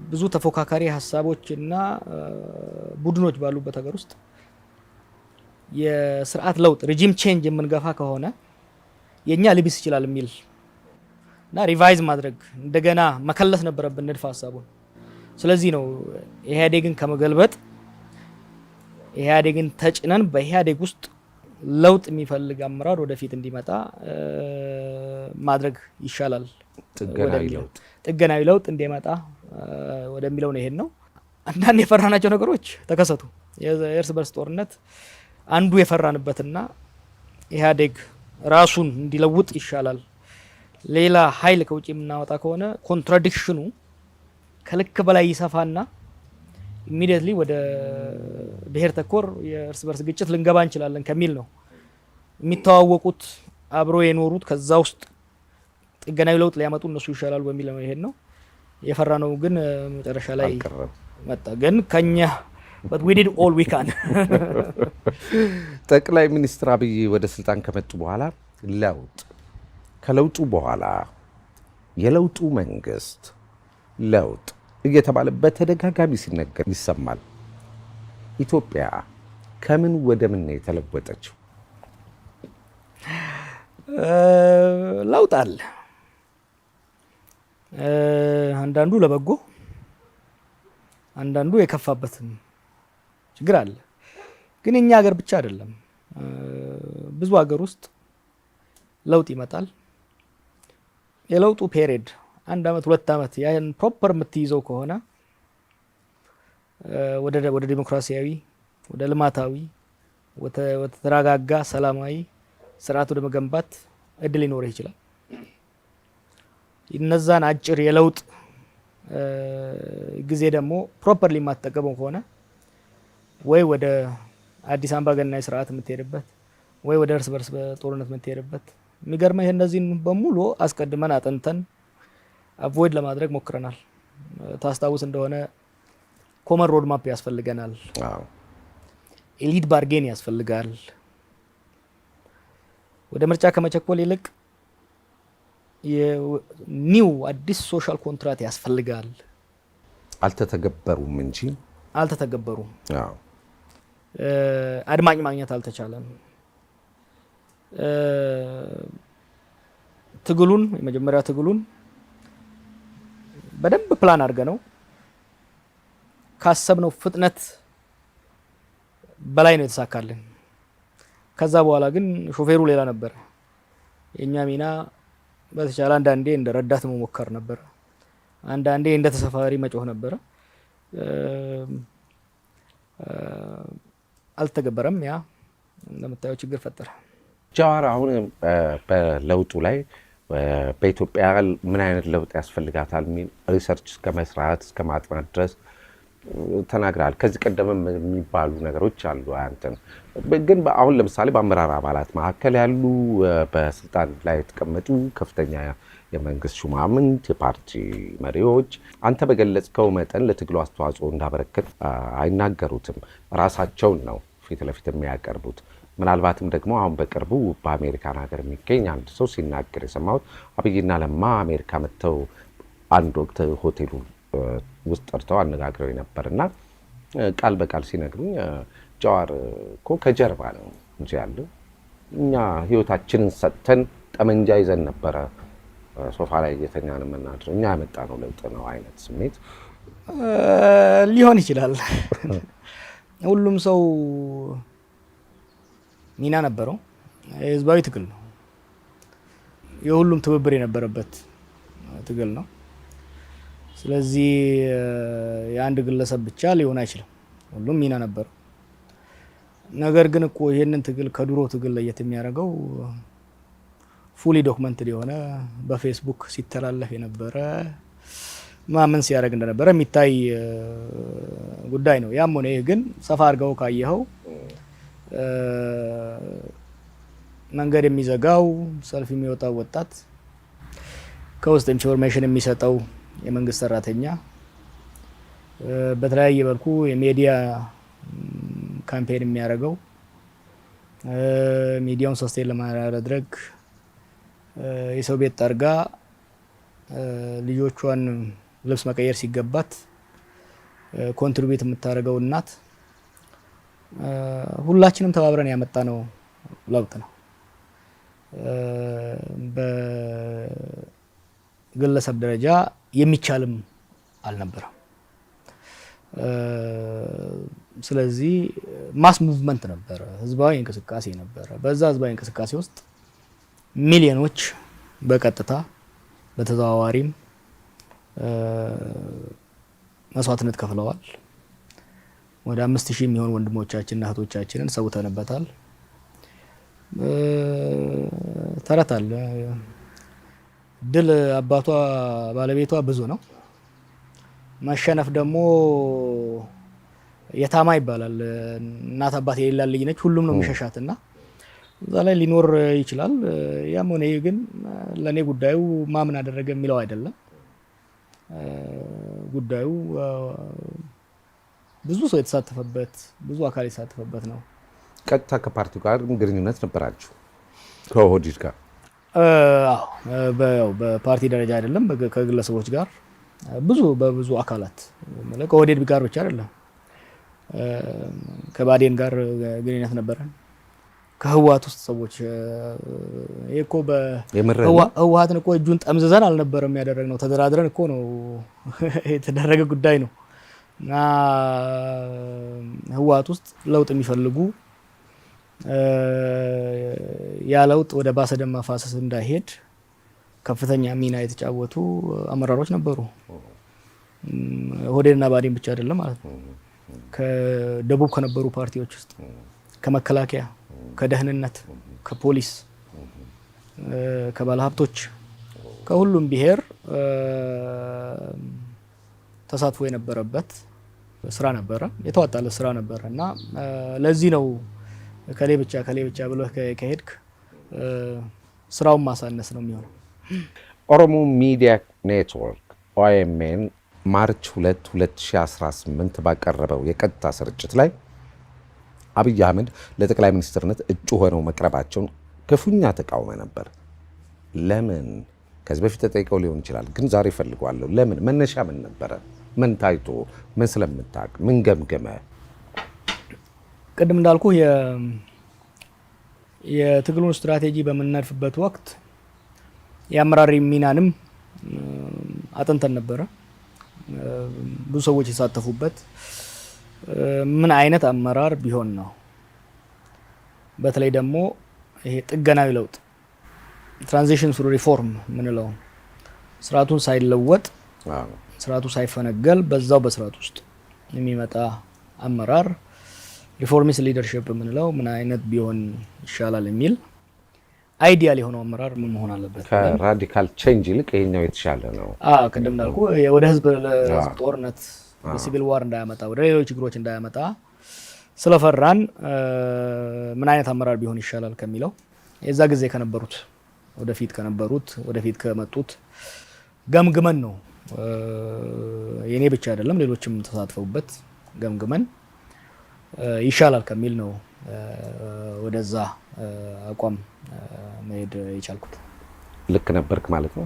ብዙ ተፎካካሪ ሀሳቦችና ቡድኖች ባሉበት ሀገር ውስጥ የስርዓት ለውጥ ሬጂም ቼንጅ የምንገፋ ከሆነ የኛ ሊብስ ይችላል የሚል እና ሪቫይዝ ማድረግ እንደገና መከለስ ነበረብን ንድፍ ሀሳቡን። ስለዚህ ነው ኢህአዴግን ከመገልበጥ ኢህአዴግን ተጭነን በኢህአዴግ ውስጥ ለውጥ የሚፈልግ አመራር ወደፊት እንዲመጣ ማድረግ ይሻላል፣ ጥገናዊ ለውጥ እንዲመጣ ወደሚለው ነው። ይሄን ነው አንዳንድ የፈራናቸው ነገሮች ተከሰቱ። የእርስ በርስ ጦርነት አንዱ የፈራንበትና ኢህአዴግ ራሱን እንዲለውጥ ይሻላል፣ ሌላ ኃይል ከውጭ የምናወጣ ከሆነ ኮንትራዲክሽኑ ከልክ በላይ ይሰፋና ኢሚዲየትሊ ወደ ብሔር ተኮር የእርስ በርስ ግጭት ልንገባ እንችላለን ከሚል ነው። የሚተዋወቁት አብሮ የኖሩት ከዛ ውስጥ ጥገናዊ ለውጥ ሊያመጡ እነሱ ይሻላሉ በሚል ነው። ይሄን ነው የፈራ ነው። ግን መጨረሻ ላይ መጣ። ግን ከኛ but we did all we can። ጠቅላይ ሚኒስትር አብይ ወደ ስልጣን ከመጡ በኋላ ለውጥ ከለውጡ በኋላ የለውጡ መንግስት ለውጥ እየተባለ በተደጋጋሚ ሲነገር ይሰማል። ኢትዮጵያ ከምን ወደ ምን የተለወጠችው? ለውጥ አለ። አንዳንዱ ለበጎ፣ አንዳንዱ የከፋበትም ችግር አለ። ግን እኛ ሀገር ብቻ አይደለም፣ ብዙ ሀገር ውስጥ ለውጥ ይመጣል። የለውጡ ፔሪድ 1 አመት 2 አመት ያን ፕሮፐር የምትይዘው ከሆነ ወደ ዲሞክራሲያዊ፣ ወደ ልማታዊ፣ ወደ ተረጋጋ ሰላማዊ ስርዓት ወደ መገንባት እድል ሊኖር ይችላል። እነዛን አጭር የለውጥ ጊዜ ደግሞ ፕሮፐርሊ የማትጠቀመው ከሆነ ወይ ወደ አዲስ አምባገነናዊ ስርዓት የምትሄድበት ወይ ወደ እርስ በርስ ጦርነት የምትሄድበት። የሚገርመው እነዚህን በሙሉ አስቀድመን አጥንተን አቮይድ ለማድረግ ሞክረናል። ታስታውስ እንደሆነ ኮመን ሮድ ማፕ ያስፈልገናል። ኤሊት ባርጌን ያስፈልጋል። ወደ ምርጫ ከመቸኮል ይልቅ የኒው አዲስ ሶሻል ኮንትራት ያስፈልጋል። አልተተገበሩም እንጂ አልተተገበሩም። አድማጭ ማግኘት አልተቻለም። ትግሉን የመጀመሪያ ትግሉን በደንብ ፕላን አድርገ ነው ካሰብነው ፍጥነት በላይ ነው የተሳካልን። ከዛ በኋላ ግን ሾፌሩ ሌላ ነበር። የኛ ሚና በተቻለ አንዳንዴ እንደ ረዳት መሞከር ነበር፣ አንዳንዴ እንደ ተሳፋሪ መጮህ ነበር። አልተገበረም። ያ እንደምታየው ችግር ፈጠረ። ጃዋር አሁን በለውጡ ላይ በኢትዮጵያ ምን አይነት ለውጥ ያስፈልጋታል የሚል ሪሰርች እስከ መስራት እስከ ማጥናት ድረስ ተናግራል። ከዚህ ቀደምም የሚባሉ ነገሮች አሉ። አንተን ግን አሁን ለምሳሌ በአመራር አባላት መካከል ያሉ በስልጣን ላይ የተቀመጡ ከፍተኛ የመንግስት ሹማምንት፣ የፓርቲ መሪዎች አንተ በገለጽከው መጠን ለትግሉ አስተዋጽኦ እንዳበረከት አይናገሩትም። ራሳቸውን ነው ፊት ለፊት የሚያቀርቡት። ምናልባትም ደግሞ አሁን በቅርቡ በአሜሪካን ሀገር የሚገኝ አንድ ሰው ሲናገር የሰማሁት አብይና ለማ አሜሪካ መጥተው አንድ ወቅት ሆቴሉ ውስጥ ጠርተው አነጋግረው ነበርና ቃል በቃል ሲነግሩኝ ጃዋር እኮ ከጀርባ ነው እንጂ ያለው እኛ ህይወታችንን ሰጥተን ጠመንጃ ይዘን ነበረ ሶፋ ላይ እየተኛን የምናድረው እኛ ያመጣነው ለውጥ ነው አይነት ስሜት ሊሆን ይችላል። ሁሉም ሰው ሚና ነበረው። የህዝባዊ ትግል ነው። የሁሉም ትብብር የነበረበት ትግል ነው። ስለዚህ የአንድ ግለሰብ ብቻ ሊሆን አይችልም። ሁሉም ሚና ነበረው። ነገር ግን እኮ ይሄንን ትግል ከድሮ ትግል ለየት የሚያደርገው ፉሊ ዶክመንትድ የሆነ በፌስቡክ ሲተላለፍ የነበረ ማመን ሲያደርግ እንደነበረ የሚታይ ጉዳይ ነው። ያም ሆነ ይህ ግን ሰፋ አድርገው ካየኸው መንገድ የሚዘጋው ሰልፍ የሚወጣው ወጣት፣ ከውስጥ ኢንፎርሜሽን የሚሰጠው የመንግስት ሰራተኛ፣ በተለያየ መልኩ የሚዲያ ካምፔን የሚያደርገው፣ ሚዲያውን ሰስቴን ለማድረግ የሰው ቤት ጠርጋ ልጆቿን ልብስ መቀየር ሲገባት ኮንትሪቢዩት የምታደርገው እናት፣ ሁላችንም ተባብረን ያመጣ ነው ለውጥ ነው። በግለሰብ ደረጃ የሚቻልም አልነበረም። ስለዚህ ማስ ሙቭመንት ነበረ፣ ህዝባዊ እንቅስቃሴ ነበረ። በዛ ህዝባዊ እንቅስቃሴ ውስጥ ሚሊዮኖች በቀጥታ በተዘዋዋሪም መስዋዕትነት ከፍለዋል። ወደ 5000 የሚሆኑ ወንድሞቻችንና እህቶቻችንን ሰውተንበታል። ተረት አለ፣ ድል አባቷ ባለቤቷ ብዙ ነው፣ መሸነፍ ደግሞ የታማ ይባላል። እናት አባት የሌላት ልጅ ነች፣ ሁሉም ነው የሚሸሻትና እዛ ላይ ሊኖር ይችላል። ያም ሆነ ግን ለኔ ጉዳዩ ማምን አደረገ የሚለው አይደለም። ጉዳዩ ብዙ ሰው የተሳተፈበት፣ ብዙ አካል የተሳተፈበት ነው። ቀጥታ ከፓርቲው ጋር ግንኙነት ነበራችሁ? ከኦህዴድ ጋር? አዎ፣ በፓርቲ ደረጃ አይደለም፣ ከግለሰቦች ጋር በብዙ አካላት ማለት ከኦህዴድ ጋር ብቻ አይደለም። ከባዴን ጋር ግንኙነት ነበረን። ከህወሓት ውስጥ ሰዎች እኮ ህወሓትን እኮ እጁን ጠምዝዘን አልነበረም ያደረግነው፣ ተደራድረን እኮ ነው የተደረገ ጉዳይ ነው። እና ህወሓት ውስጥ ለውጥ የሚፈልጉ ያ ለውጥ ወደ ባሰ ደም ማፋሰስ እንዳይሄድ ከፍተኛ ሚና የተጫወቱ አመራሮች ነበሩ። ኦህዴድና ባዴን ብቻ አይደለም ማለት ነው። ከደቡብ ከነበሩ ፓርቲዎች ውስጥ ከመከላከያ፣ ከደህንነት፣ ከፖሊስ፣ ከባለሀብቶች፣ ከሁሉም ብሔር ተሳትፎ የነበረበት ስራ ነበረ፣ የተዋጣለት ስራ ነበረ። እና ለዚህ ነው ከሌ ብቻ ብሎ ከሄድክ ስራውን ማሳነስ ነው የሚሆነው። ኦሮሞ ሚዲያ ኔትወርክ ኦኤምኤን ማርች 2 2018 ባቀረበው የቀጥታ ስርጭት ላይ አብይ አህመድ ለጠቅላይ ሚኒስትርነት እጩ ሆነው መቅረባቸውን ክፉኛ ተቃውሞ ነበር። ለምን? ከዚህ በፊት ተጠይቀው ሊሆን ይችላል፣ ግን ዛሬ ፈልጓለሁ። ለምን? መነሻ ምን ነበረ? ምን ታይቶ? ምን ስለምታቅ? ምን ገምገመ? ቅድም እንዳልኩ የትግሉን ስትራቴጂ በምናልፍበት ወቅት የአመራር ሚናንም አጥንተን ነበረ። ብዙ ሰዎች የተሳተፉበት ምን አይነት አመራር ቢሆን ነው? በተለይ ደግሞ ይሄ ጥገናዊ ለውጥ ትራንዚሽን ሱ ሪፎርም ምንለው ስርዓቱን ሳይለወጥ ስርዓቱ ሳይፈነገል በዛው በስርዓት ውስጥ የሚመጣ አመራር ሪፎርሚስት ሊደርሺፕ ምንለው ምን አይነት ቢሆን ይሻላል የሚል አይዲያል የሆነው አመራር ምን መሆን አለበት? ከራዲካል ቼንጅ ይልቅ ይሄኛው የተሻለ ነው። ቅድም እንዳልኩ ወደ ህዝብ ጦርነት የሲቪል ዋር እንዳያመጣ ወደ ሌሎች ችግሮች እንዳያመጣ ስለፈራን ምን አይነት አመራር ቢሆን ይሻላል ከሚለው የዛ ጊዜ ከነበሩት ወደፊት ከመጡት ገምግመን ነው። የኔ ብቻ አይደለም ሌሎችም ተሳትፈውበት ገምግመን ይሻላል ከሚል ነው ወደዛ አቋም መሄድ የቻልኩት። ልክ ነበርክ ማለት ነው?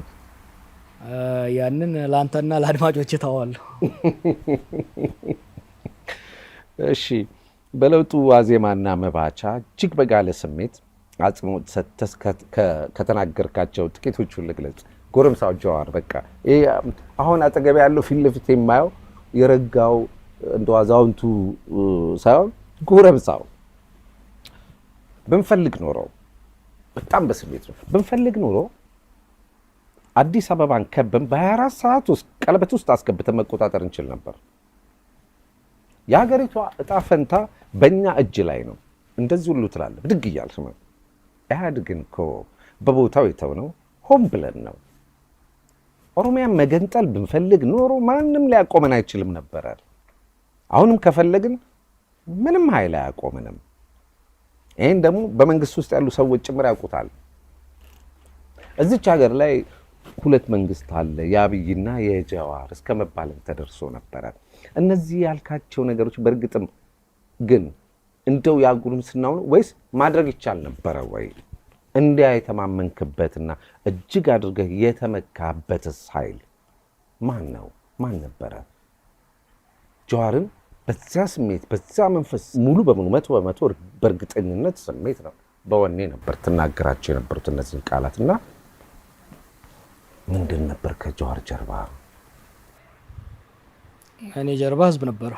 ያንን ለአንተና ለአድማጮች ተዋዋለሁ። እሺ፣ በለውጡ ዋዜማና መባቻ እጅግ በጋለ ስሜት አጽንኦት ሰጥተህ ከተናገርካቸው ጥቂቶቹን ልግለጽ። ጎረምሳው ጀዋር በቃ አሁን አጠገብ ያለው ፊት ለፊት የማየው የረጋው እንደ አዛውንቱ ሳይሆን ጎረምሳው ብንፈልግ ኖሮ በጣም በስሜት ነው። ብንፈልግ ኖሮ አዲስ አበባን ከበን በ24 ሰዓት ውስጥ ቀለበት ውስጥ አስገብተን መቆጣጠር እንችል ነበር። የሀገሪቷ እጣ ፈንታ በእኛ እጅ ላይ ነው። እንደዚህ ሁሉ ትላለህ ብድግ እያልክ ነው። ኢህአዴግን እኮ በቦታው የተውነው ሆን ብለን ነው። ኦሮሚያን መገንጠል ብንፈልግ ኖሮ ማንም ሊያቆመን አይችልም ነበር። አሁንም ከፈለግን ምንም ኃይል አያቆመንም። ይህን ደግሞ በመንግስት ውስጥ ያሉ ሰዎች ጭምር ያውቁታል። እዚች ሀገር ላይ ሁለት መንግስት አለ፣ የአብይና የጀዋር እስከ መባልን ተደርሶ ነበረ። እነዚህ ያልካቸው ነገሮች በእርግጥም ግን እንደው ያጉርምስናው ነው ወይስ ማድረግ ይቻል ነበረ ወይ? እንዲያ የተማመንክበትና እጅግ አድርገህ የተመካበትስ ኃይል ማን ነው? ማን ነበረ? ጀዋርን በዚያ ስሜት በዚያ መንፈስ ሙሉ በሙሉ 100% በእርግጠኝነት ስሜት ነው በወኔ ነበር ትናገራቸው የነበሩት እነዚህን ቃላትና ምንድን ነበር ከጀዋር ጀርባ? እኔ ጀርባ ህዝብ ነበር።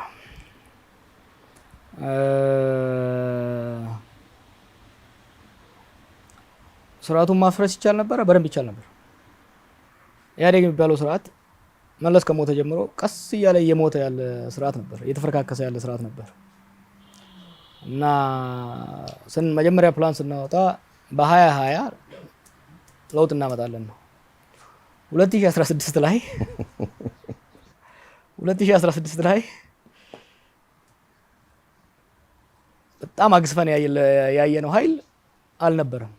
ስርዓቱን ማፍረስ ይቻል ነበር፣ በደንብ ይቻል ነበር። ኢህአዴግ የሚባለው ስርዓት መለስ ከሞተ ጀምሮ ቀስ እያለ እየሞተ ያለ ስርዓት ነበር፣ እየተፈረካከሰ ያለ ስርዓት ነበር እና መጀመሪያ ፕላን ስናወጣ በ2020 ለውጥ እናመጣለን ነው። 2016 ላይ በጣም አግዝፈን ያየነው ኃይል አልነበረም።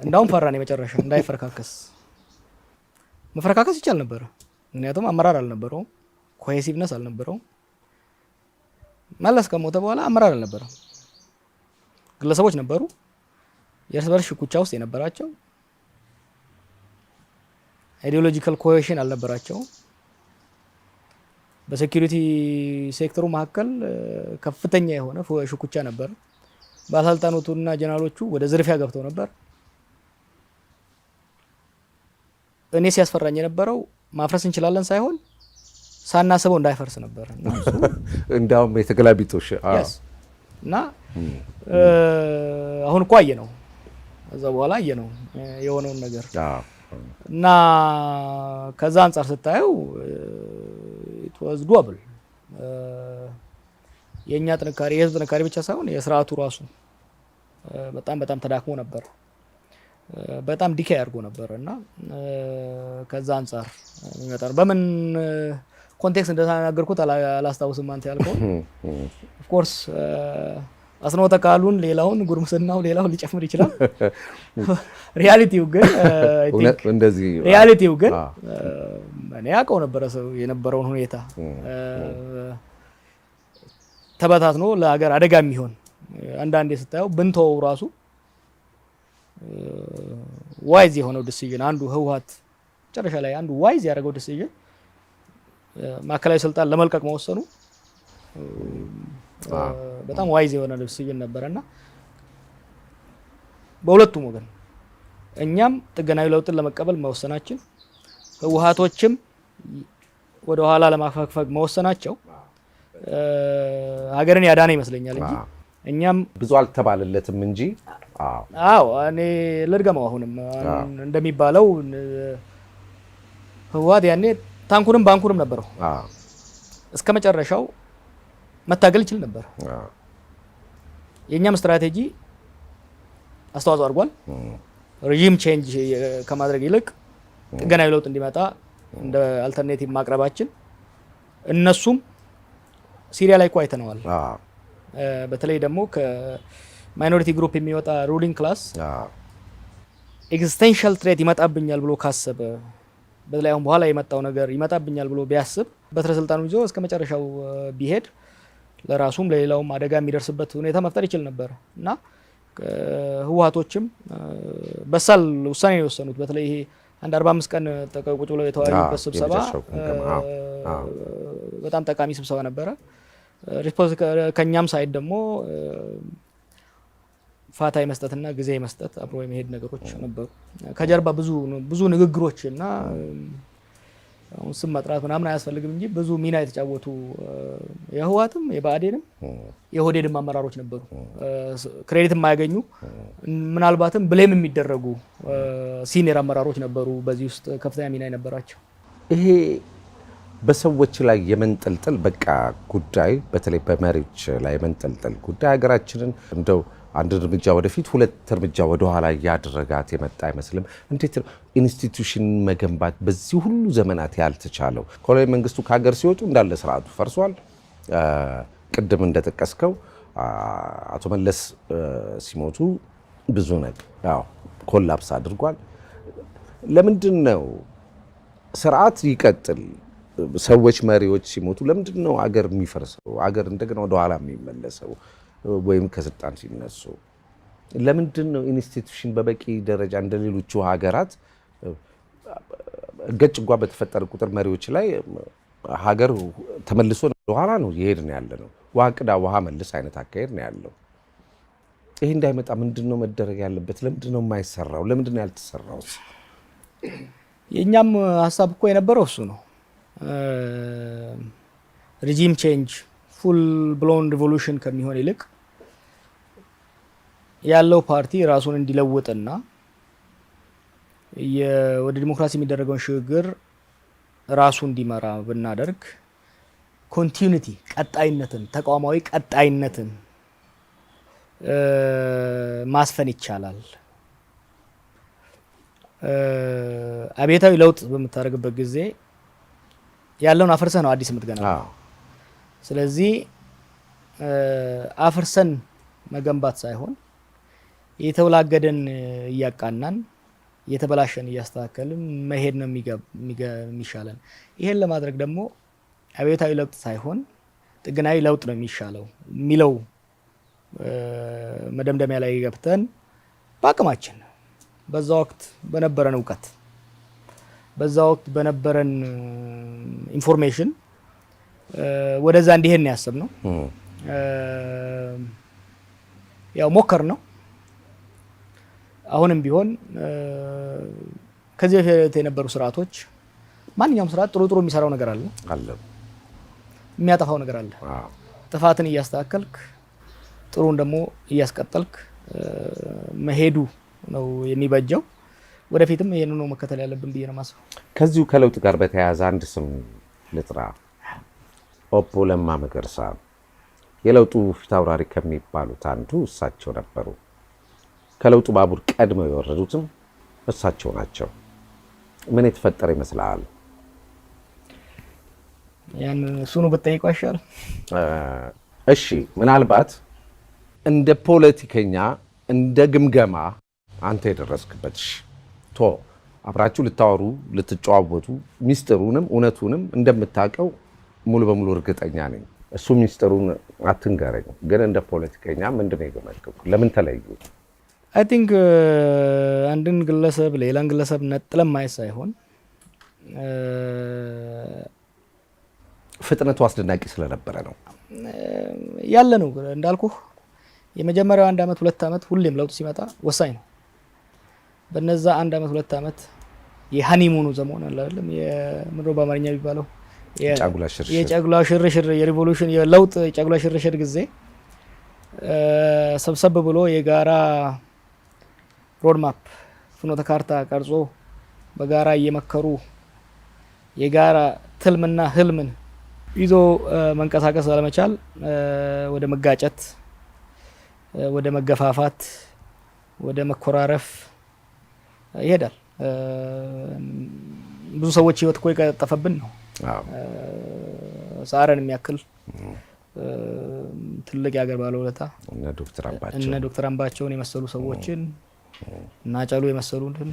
እንዳውም ፈራን የመጨረሻ እንዳይፈረካከስ። መፈረካከስ ይቻል ነበር፣ ምክንያቱም አመራር አልነበረውም፣ ኮሄሲቭነስ አልነበረውም። መለስ ከሞተ በኋላ አመራር አልነበረም። ግለሰቦች ነበሩ፣ የእርስ በርስ ሽኩቻ ውስጥ የነበራቸው፣ አይዲዮሎጂካል ኮሄሽን አልነበራቸውም። በሴኩሪቲ ሴክተሩ መካከል ከፍተኛ የሆነ ሽኩቻ ነበር። ባለስልጣናቱና ጀነራሎቹ ወደ ዝርፊያ ገብተው ነበር። እኔ ሲያስፈራኝ የነበረው ማፍረስ እንችላለን ሳይሆን ሳናስበው እንዳይፈርስ ነበር። እንዳውም የተገላቢጦሽ እና አሁን እኮ አየነው፣ እዛ በኋላ አየነው የሆነውን ነገር እና ከዛ አንፃር ስታየው it was doable። የኛ ጥንካሬ የህዝብ ጥንካሬ ብቻ ሳይሆን የስርዓቱ ራሱ በጣም ተዳክሞ ነበር፣ በጣም ዲኬ አድርጎ ነበር እና ከዛ አንፃር የሚመጣው በምን ኮንቴክስት እንደተናገርኩት አላስታውስም። አንተ ያልከው ኦፍ ኮርስ አስኖተ ቃሉን ሌላውን ጉርምስናው ሌላውን ሊጨምር ይችላል። ሪያሊቲው ግን እንደዚህ እኔ ያውቀው ነበረ ሰው የነበረውን ሁኔታ ተበታትኖ ለሀገር አደጋ የሚሆን አንዳንዴ ስታየው ብንተው ራሱ ዋይዝ የሆነው ዲሲዥን አንዱ ህወሓት መጨረሻ ላይ አንዱ ዋይዝ ያደረገው ዲሲዥን ማዕከላዊ ስልጣን ለመልቀቅ መወሰኑ በጣም ዋይዝ የሆነ ዲሲዥን ነበርና በሁለቱም ወገን እኛም ጥገናዊ ለውጥን ለመቀበል መወሰናችን ህወሓቶችም ወደ ኋላ ለማፈግፈግ መወሰናቸው ሀገርን ያዳነ ይመስለኛል እንጂ እኛም ብዙ አልተባለለትም እንጂ አዎ እኔ ልድገመው አሁንም እንደሚባለው ህወሓት ያኔ ታንኩንም ባንኩንም ነበረው እስከ መጨረሻው መታገል ይችል ነበር። የኛም ስትራቴጂ አስተዋጽኦ አድርጓል። ሬጂም ቼንጅ ከማድረግ ይልቅ ጥገናዊ ለውጥ እንዲመጣ እንደ አልተርኔቲቭ ማቅረባችን እነሱም ሲሪያ ላይ እኮ አይተነዋል። በተለይ ደግሞ ከማይኖሪቲ ግሩፕ የሚወጣ ሩሊንግ ክላስ ኤግዚስቴንሻል ትሬት ይመጣብኛል ብሎ ካሰበ በተለይ አሁን በኋላ የመጣው ነገር ይመጣብኛል ብሎ ቢያስብ በትረ ስልጣኑ ይዞ እስከ መጨረሻው ቢሄድ ለራሱም ለሌላውም አደጋ የሚደርስበት ሁኔታ መፍጠር ይችል ነበር እና ህወሓቶችም በሳል ውሳኔ ነው የወሰኑት። በተለይ ይሄ አንድ 45 ቀን ቁጭ ብለው የተወያዩበት ስብሰባ በጣም ጠቃሚ ስብሰባ ነበረ። ሪስፖንስ ከኛም ሳይድ ደግሞ ፋታ የመስጠትና ጊዜ የመስጠት አብሮ የመሄድ ነገሮች ነበሩ። ከጀርባ ብዙ ንግግሮች እና አሁን ስም መጥራት ምናምን አያስፈልግም እንጂ ብዙ ሚና የተጫወቱ የህወሓትም የብአዴንም የኦህዴድም አመራሮች ነበሩ። ክሬዲት የማያገኙ ምናልባትም ብሌም የሚደረጉ ሲኒየር አመራሮች ነበሩ በዚህ ውስጥ ከፍተኛ ሚና የነበራቸው። ይሄ በሰዎች ላይ የመንጠልጠል በቃ ጉዳይ በተለይ በመሪዎች ላይ የመንጠልጠል ጉዳይ ሀገራችንን እንደው አንድ እርምጃ ወደፊት ሁለት እርምጃ ወደ ኋላ ያደረጋት የመጣ አይመስልም። እንዴት ነው ኢንስቲትዩሽን መገንባት በዚህ ሁሉ ዘመናት ያልተቻለው? ኮሎኔል መንግስቱ ከሀገር ሲወጡ እንዳለ ስርዓቱ ፈርሷል። ቅድም እንደጠቀስከው አቶ መለስ ሲሞቱ ብዙ ነገር ኮላፕስ አድርጓል። ለምንድን ነው ስርዓት ይቀጥል ሰዎች መሪዎች ሲሞቱ ለምንድን ነው አገር የሚፈርሰው? አገር እንደገና ወደ ኋላ የሚመለሰው? ወይም ከስልጣን ሲነሱ ለምንድን ነው ኢንስቲትዩሽን በበቂ ደረጃ እንደሌሎቹ ሀገራት ገጭ እንኳን በተፈጠረ ቁጥር መሪዎች ላይ ሀገር ተመልሶ ወደ ኋላ ነው እየሄድን ያለ ነው። ውሃ ቅዳ ውሃ መልስ አይነት አካሄድ ነው ያለው። ይሄ እንዳይመጣ ምንድን ነው መደረግ ያለበት? ለምንድን ነው የማይሰራው? ለምንድን ነው ያልተሰራው? የእኛም ሀሳብ እኮ የነበረው እሱ ነው። ሪጂም ቼንጅ ፉል ብሎን ሪቮሉሽን ከሚሆን ይልቅ ያለው ፓርቲ ራሱን እንዲለውጥና ወደ ዲሞክራሲ የሚደረገውን ሽግግር ራሱ እንዲመራ ብናደርግ ኮንቲኒቲ ቀጣይነትን፣ ተቋማዊ ቀጣይነትን ማስፈን ይቻላል። አብዮታዊ ለውጥ በምታደርግበት ጊዜ ያለውን አፍርሰህ ነው አዲስ የምትገነባው። ስለዚህ አፍርሰን መገንባት ሳይሆን የተወላገደን እያቃናን የተበላሸን እያስተካከልን መሄድ ነው የሚሻለን። ይሄን ለማድረግ ደግሞ አብዮታዊ ለውጥ ሳይሆን ጥገናዊ ለውጥ ነው የሚሻለው የሚለው መደምደሚያ ላይ ገብተን በአቅማችን በዛ ወቅት በነበረን እውቀት በዛ ወቅት በነበረን ኢንፎርሜሽን ወደዛ እንዲሄድ ነው ያሰብነው። ያው ሞከር ነው። አሁንም ቢሆን ከዚህ በፊት የነበሩ ስርዓቶች ማንኛውም ስርዓት ጥሩ የሚሰራው ነገር አለ፣ የሚያጠፋው ነገር አለ። ጥፋትን እያስተካከልክ ጥሩን ደግሞ እያስቀጠልክ መሄዱ ነው የሚበጀው። ወደፊትም ይሄንን ነው መከተል ያለብን ብዬ ነው የማስበው። ከዚሁ ከለውጥ ጋር በተያያዘ አንድ ስም ልጥራ። ኦቦ ለማ መገርሳ የለውጡ ፊት አውራሪ ከሚባሉት አንዱ እሳቸው ነበሩ። ከለውጡ ባቡር ቀድመው የወረዱትም እሳቸው ናቸው። ምን የተፈጠረ ይመስላል? ያን እሱኑ ብትጠይቀው አይሻልም? እሺ፣ ምናልባት እንደ ፖለቲከኛ እንደ ግምገማ አንተ የደረስክበት አብራችሁ ልታወሩ ልትጨዋወቱ ሚስጥሩንም እውነቱንም እንደምታውቀው ሙሉ በሙሉ እርግጠኛ ነኝ። እሱ ሚስጥሩን አትንገረኝ፣ ግን እንደ ፖለቲከኛ ምንድነው የገመትከው? ለምን ተለዩ? አይ ቲንክ አንድን ግለሰብ ሌላን ግለሰብ ነጥለን ማየት ሳይሆን ፍጥነቱ አስደናቂ ስለነበረ ነው ያለ ነው። እንዳልኩህ የመጀመሪያው 1 አመት 2 አመት ሁሌም ለውጥ ሲመጣ ወሳኝ ነው። በነዛ 1 አመት 2 አመት የሃኒሙኑ ዘመን አለ አይደለም፣ የምድሮ በአማርኛ ቢባለው የጫጉላ ሽርሽር የሪቮሉሽን የለውጥ የጫጉላ ሽርሽር ጊዜ ሰብሰብ ብሎ የጋራ ሮድማፕ ፍኖተ ካርታ ቀርጾ በጋራ እየመከሩ የጋራ ትልምና ህልምን ይዞ መንቀሳቀስ አለመቻል ወደ መጋጨት፣ ወደ መገፋፋት፣ ወደ መኮራረፍ ይሄዳል። ብዙ ሰዎች ህይወት እኮ የቀጠፈብን ነው። ሳረን የሚያክል ትልቅ የሀገር ባለውለታ እነ ዶክተር አምባቸውን የመሰሉ ሰዎችን እና ጫሉ የመሰሉትን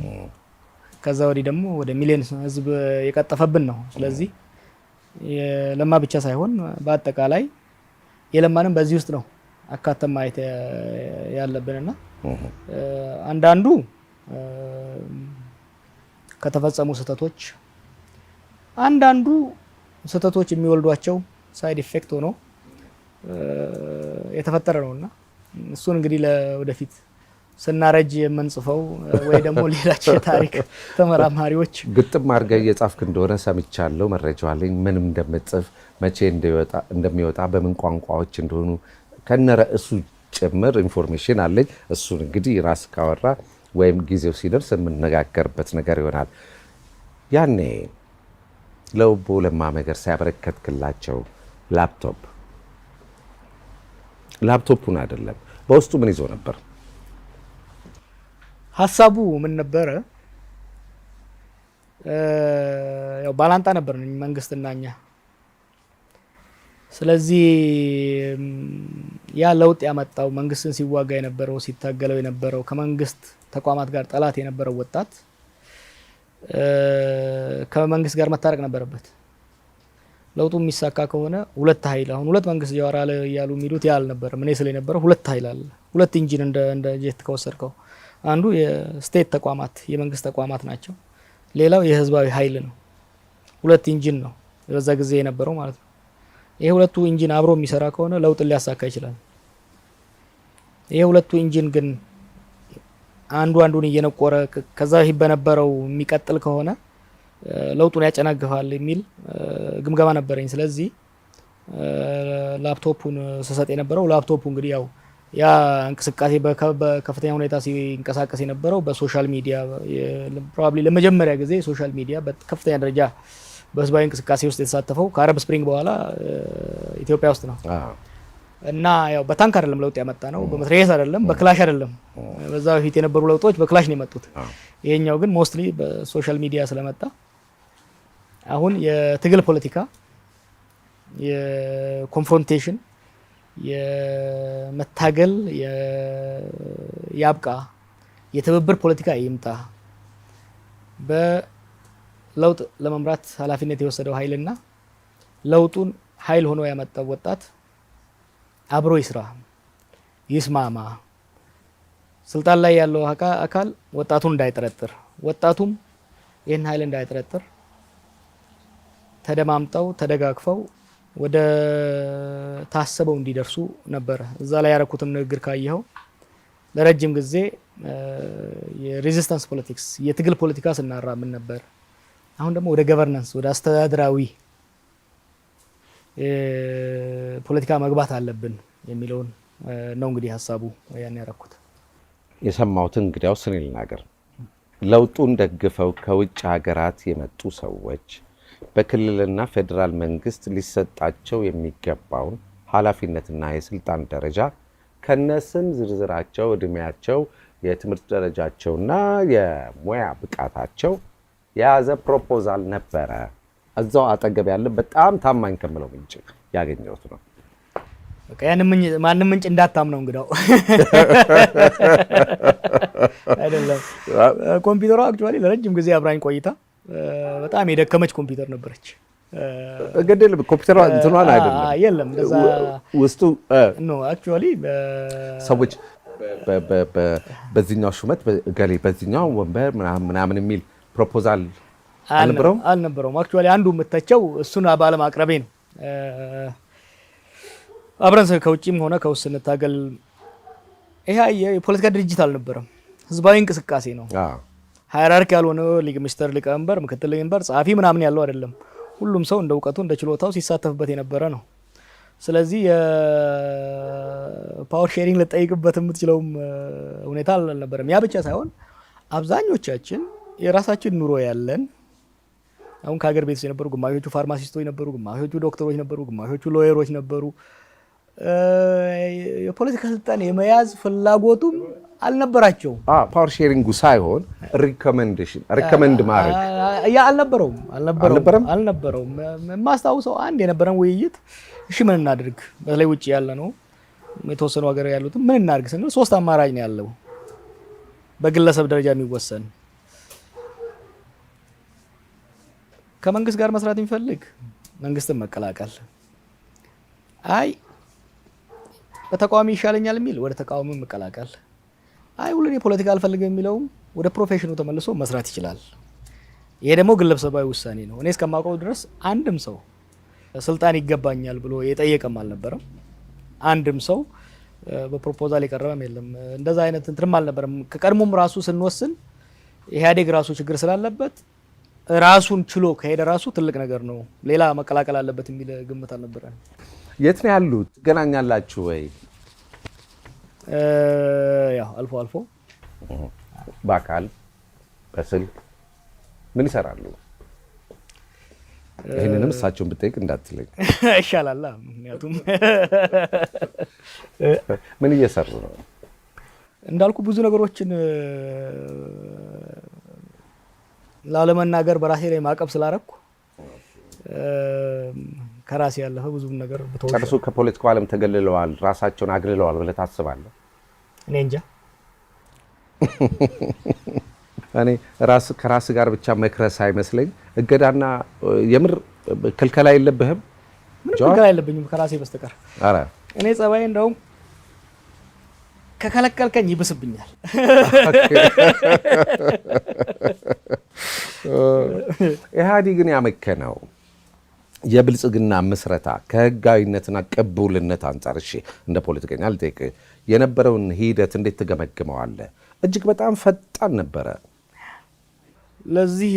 ከዛ ወዲህ ደግሞ ወደ ሚሊዮን ህዝብ የቀጠፈብን ነው። ስለዚህ የለማ ብቻ ሳይሆን በአጠቃላይ የለማንም በዚህ ውስጥ ነው አካተም ማየት ያለብንና አንዳንዱ ከተፈጸሙ ስህተቶች አንዳንዱ ስህተቶች የሚወልዷቸው ሳይድ ኢፌክት ሆኖ የተፈጠረ ነውና እሱን እንግዲህ ለወደፊት ስናረጅ የምንጽፈው ወይ ደግሞ ሌላች ታሪክ ተመራማሪዎች ግጥም አድርገህ እየጻፍክ እንደሆነ ሰምቻለሁ። መረጃው አለኝ። ምንም እንደምትጽፍ መቼ እንደሚወጣ በምን ቋንቋዎች እንደሆኑ ከነርዕሱ ጭምር ኢንፎርሜሽን አለኝ። እሱን እንግዲህ ራስ ካወራ ወይም ጊዜው ሲደርስ የምንነጋገርበት ነገር ይሆናል። ያኔ ለኦቦ ለማ መገርሳ ያበረከትክላቸው ላፕቶፑን አይደለም፣ በውስጡ ምን ይዞ ነበር? ሀሳቡ ምን ነበረ? ያው ባላንጣ ነበር መንግስትና እኛ። ስለዚህ ያ ለውጥ ያመጣው መንግስትን ሲዋጋ የነበረው ሲታገለው የነበረው ከመንግስት ተቋማት ጋር ጠላት የነበረው ወጣት ከመንግስት ጋር መታረቅ ነበረበት። ለውጡ የሚሳካ ከሆነ ሁለት ኃይል አሁን ሁለት መንግስት ጀዋራ ያሉ የሚሉት ያ አልነበረም። እኔ ስለ ነበረው ሁለት ኃይል አለ። ሁለት ኢንጂን እንደ ጄት ከወሰድከው አንዱ የስቴት ተቋማት የመንግስት ተቋማት ናቸው። ሌላው የህዝባዊ ኃይል ነው። ሁለት ኢንጂን ነው በዛ ጊዜ የነበረው ማለት ነው። ይሄ ሁለቱ ኢንጂን አብሮ የሚሰራ ከሆነ ለውጥን ሊያሳካ ይችላል። ይሄ ሁለቱ ኢንጂን ግን አንዱን እየነቆረ ከዛ በነበረው የሚቀጥል ከሆነ ለውጡን ያጨናግፋል የሚል ግምገማ ነበረኝ። ስለዚህ ላፕቶፑን ስሰጥ የነበረው ላፕቶፑ እንግዲህ ያው ያ እንቅስቃሴ በከፍተኛ ሁኔታ ሲንቀሳቀስ የነበረው በሶሻል ሚዲያ ፕሮባብሊ ለመጀመሪያ ጊዜ ሶሻል ሚዲያ በከፍተኛ ደረጃ በህዝባዊ እንቅስቃሴ ውስጥ የተሳተፈው ከአረብ ስፕሪንግ በኋላ ኢትዮጵያ ውስጥ ነው እና ያው በታንክ አይደለም ለውጥ ያመጣ ነው፣ በመትረየስ አይደለም፣ በክላሽ አይደለም። በዛ በፊት የነበሩ ለውጦች በክላሽ ነው የመጡት። ይሄኛው ግን ሞስትሊ በሶሻል ሚዲያ ስለመጣ አሁን የትግል ፖለቲካ፣ የኮንፍሮንቴሽን፣ የመታገል ያብቃ፣ የትብብር ፖለቲካ ይምጣ። በለውጥ ለመምራት ኃላፊነት የወሰደው ኃይልና ለውጡን ኃይል ሆኖ ያመጣው ወጣት አብሮ ይስራ፣ ይስማማ። ስልጣን ላይ ያለው አካል ወጣቱን እንዳይጠረጥር፣ ወጣቱም ይህን ኃይል እንዳይጠረጥር ተደማምጠው ተደጋግፈው ወደ ታሰበው እንዲደርሱ ነበረ። እዛ ላይ ያረኩትም ንግግር ካየኸው ለረጅም ጊዜ የሬዚስታንስ ፖለቲክስ የትግል ፖለቲካ ስናራምን ነበር። አሁን ደግሞ ወደ ገቨርናንስ ወደ አስተዳደራዊ ፖለቲካ መግባት አለብን የሚለውን ነው እንግዲህ ሀሳቡ ያን ያረኩት። የሰማሁትን እንግዲያውስ እኔ ልናገር። ለውጡን ደግፈው ከውጭ ሀገራት የመጡ ሰዎች በክልልና ፌዴራል መንግስት ሊሰጣቸው የሚገባውን ኃላፊነትና የስልጣን ደረጃ ከነስም ዝርዝራቸው፣ እድሜያቸው፣ የትምህርት ደረጃቸውና የሙያ ብቃታቸው የያዘ ፕሮፖዛል ነበረ። እዛው አጠገብ ያለ በጣም ታማኝ ከምለው ምንጭ ያገኘሁት ነው። በቃ ማንም ምንጭ እንዳታምነው እንግዳው አይደለም። ኮምፒውተሯ አክቹአሊ ለረጅም ጊዜ አብራኝ ቆይታ በጣም የደከመች ኮምፒውተር ነበረች። ገደል ኮምፒውተሯ እንትኗን አይደለም የለም እንደዛ ውስጡ ኖ አክቹአሊ ሰዎች በዚህኛው ሹመት ገሌ በዚህኛው ወንበር ምናምን የሚል ፕሮፖዛል አልነበረውም። አክቹአሊ አንዱ የምተቸው እሱን ባለማቅረቤ ነው። አብረን ከውጭም ሆነ ከውስጥ ስንታገል ይሄ የፖለቲካ ድርጅት አልነበረም፣ ህዝባዊ እንቅስቃሴ ነው። ሃይራርኪ ያልሆነ ሚኒስትር፣ ሊቀመንበር፣ ምክትል ሊቀመንበር፣ ጸሐፊ ምናምን ያለው አይደለም። ሁሉም ሰው እንደ እውቀቱ እንደ ችሎታው ሲሳተፍበት የነበረ ነው። ስለዚህ የፓወር ሼሪንግ ልጠይቅበት የምትችለውም ሁኔታ አልነበረም። ያ ብቻ ሳይሆን አብዛኞቻችን የራሳችን ኑሮ ያለን አሁን ከሀገር ቤት የነበሩ ግማሾቹ ፋርማሲስቶች ነበሩ፣ ግማሾቹ ዶክተሮች ነበሩ፣ ግማሾቹ ሎየሮች ነበሩ። የፖለቲካ ስልጣን የመያዝ ፍላጎቱም አልነበራቸውም። ፓወር ሼሪንጉ ሳይሆን ሪኮመንድ ማድረግ ያ አልነበረውም። የማስታውሰው አንድ የነበረን ውይይት እሺ ምን እናድርግ፣ በተለይ ውጭ ያለ ነው የተወሰኑ ሀገር ያሉትም ምን እናድርግ ስንል 3 አማራጭ ነው ያለው በግለሰብ ደረጃ የሚወሰን። ከመንግስት ጋር መስራት የሚፈልግ መንግስትን መቀላቀል፣ አይ በተቃዋሚ ይሻለኛል የሚል ወደ ተቃዋሚ መቀላቀል፣ አይ ሁሉን የፖለቲካ አልፈልግም የሚለው ወደ ፕሮፌሽኑ ተመልሶ መስራት ይችላል። ይሄ ደግሞ ግለሰባዊ ውሳኔ ነው። እኔ እስከማውቀው ድረስ አንድም ሰው ስልጣን ይገባኛል ብሎ የጠየቀም አልነበረም። አንድም ሰው በፕሮፖዛል የቀረበም የለም። እንደዛ አይነት እንትንም አልነበረም። ከቀድሞም ራሱ ስንወስን ኢህአዴግ ራሱ ችግር ስላለበት ራሱን ችሎ ከሄደ ራሱ ትልቅ ነገር ነው። ሌላ መቀላቀል አለበት የሚል ግምት አልነበረም። የት ነው ያሉት? ትገናኛላችሁ ወይ? ያው አልፎ አልፎ በአካል በስልክ ምን ይሰራሉ? ይህንንም እሳቸውን ብጠይቅ እንዳትለኝ ይሻላል። ምክንያቱም ምን እየሰሩ ነው? እንዳልኩ ብዙ ነገሮችን ላለመናገር በራሴ ላይ ማዕቀብ ስላረኩ ከራሴ ያለፈ ብዙ ነገር ብተወው ጨርሶ ከፖለቲካው ዓለም ተገልለዋል፣ ራሳቸውን አግልለዋል ብለህ ታስባለህ? እኔ እንጃ። እኔ ከራስ ጋር ብቻ መክረስ አይመስለኝ። እገዳና የምር ክልከላ የለብህም? ምንም ክልከላ የለብኝም ከራሴ በስተቀር። አረ እኔ ጸባይ እንደውም ከከለከልከኝ ይብስብኛል። ኢህአዴግን ያመከነው የብልጽግና ምስረታ ከህጋዊነትና ቅቡልነት አንጻር እሺ እንደ ፖለቲከኛ ልጠይቅህ የነበረውን ሂደት እንዴት ትገመግመዋለህ? እጅግ በጣም ፈጣን ነበረ። ለዚህ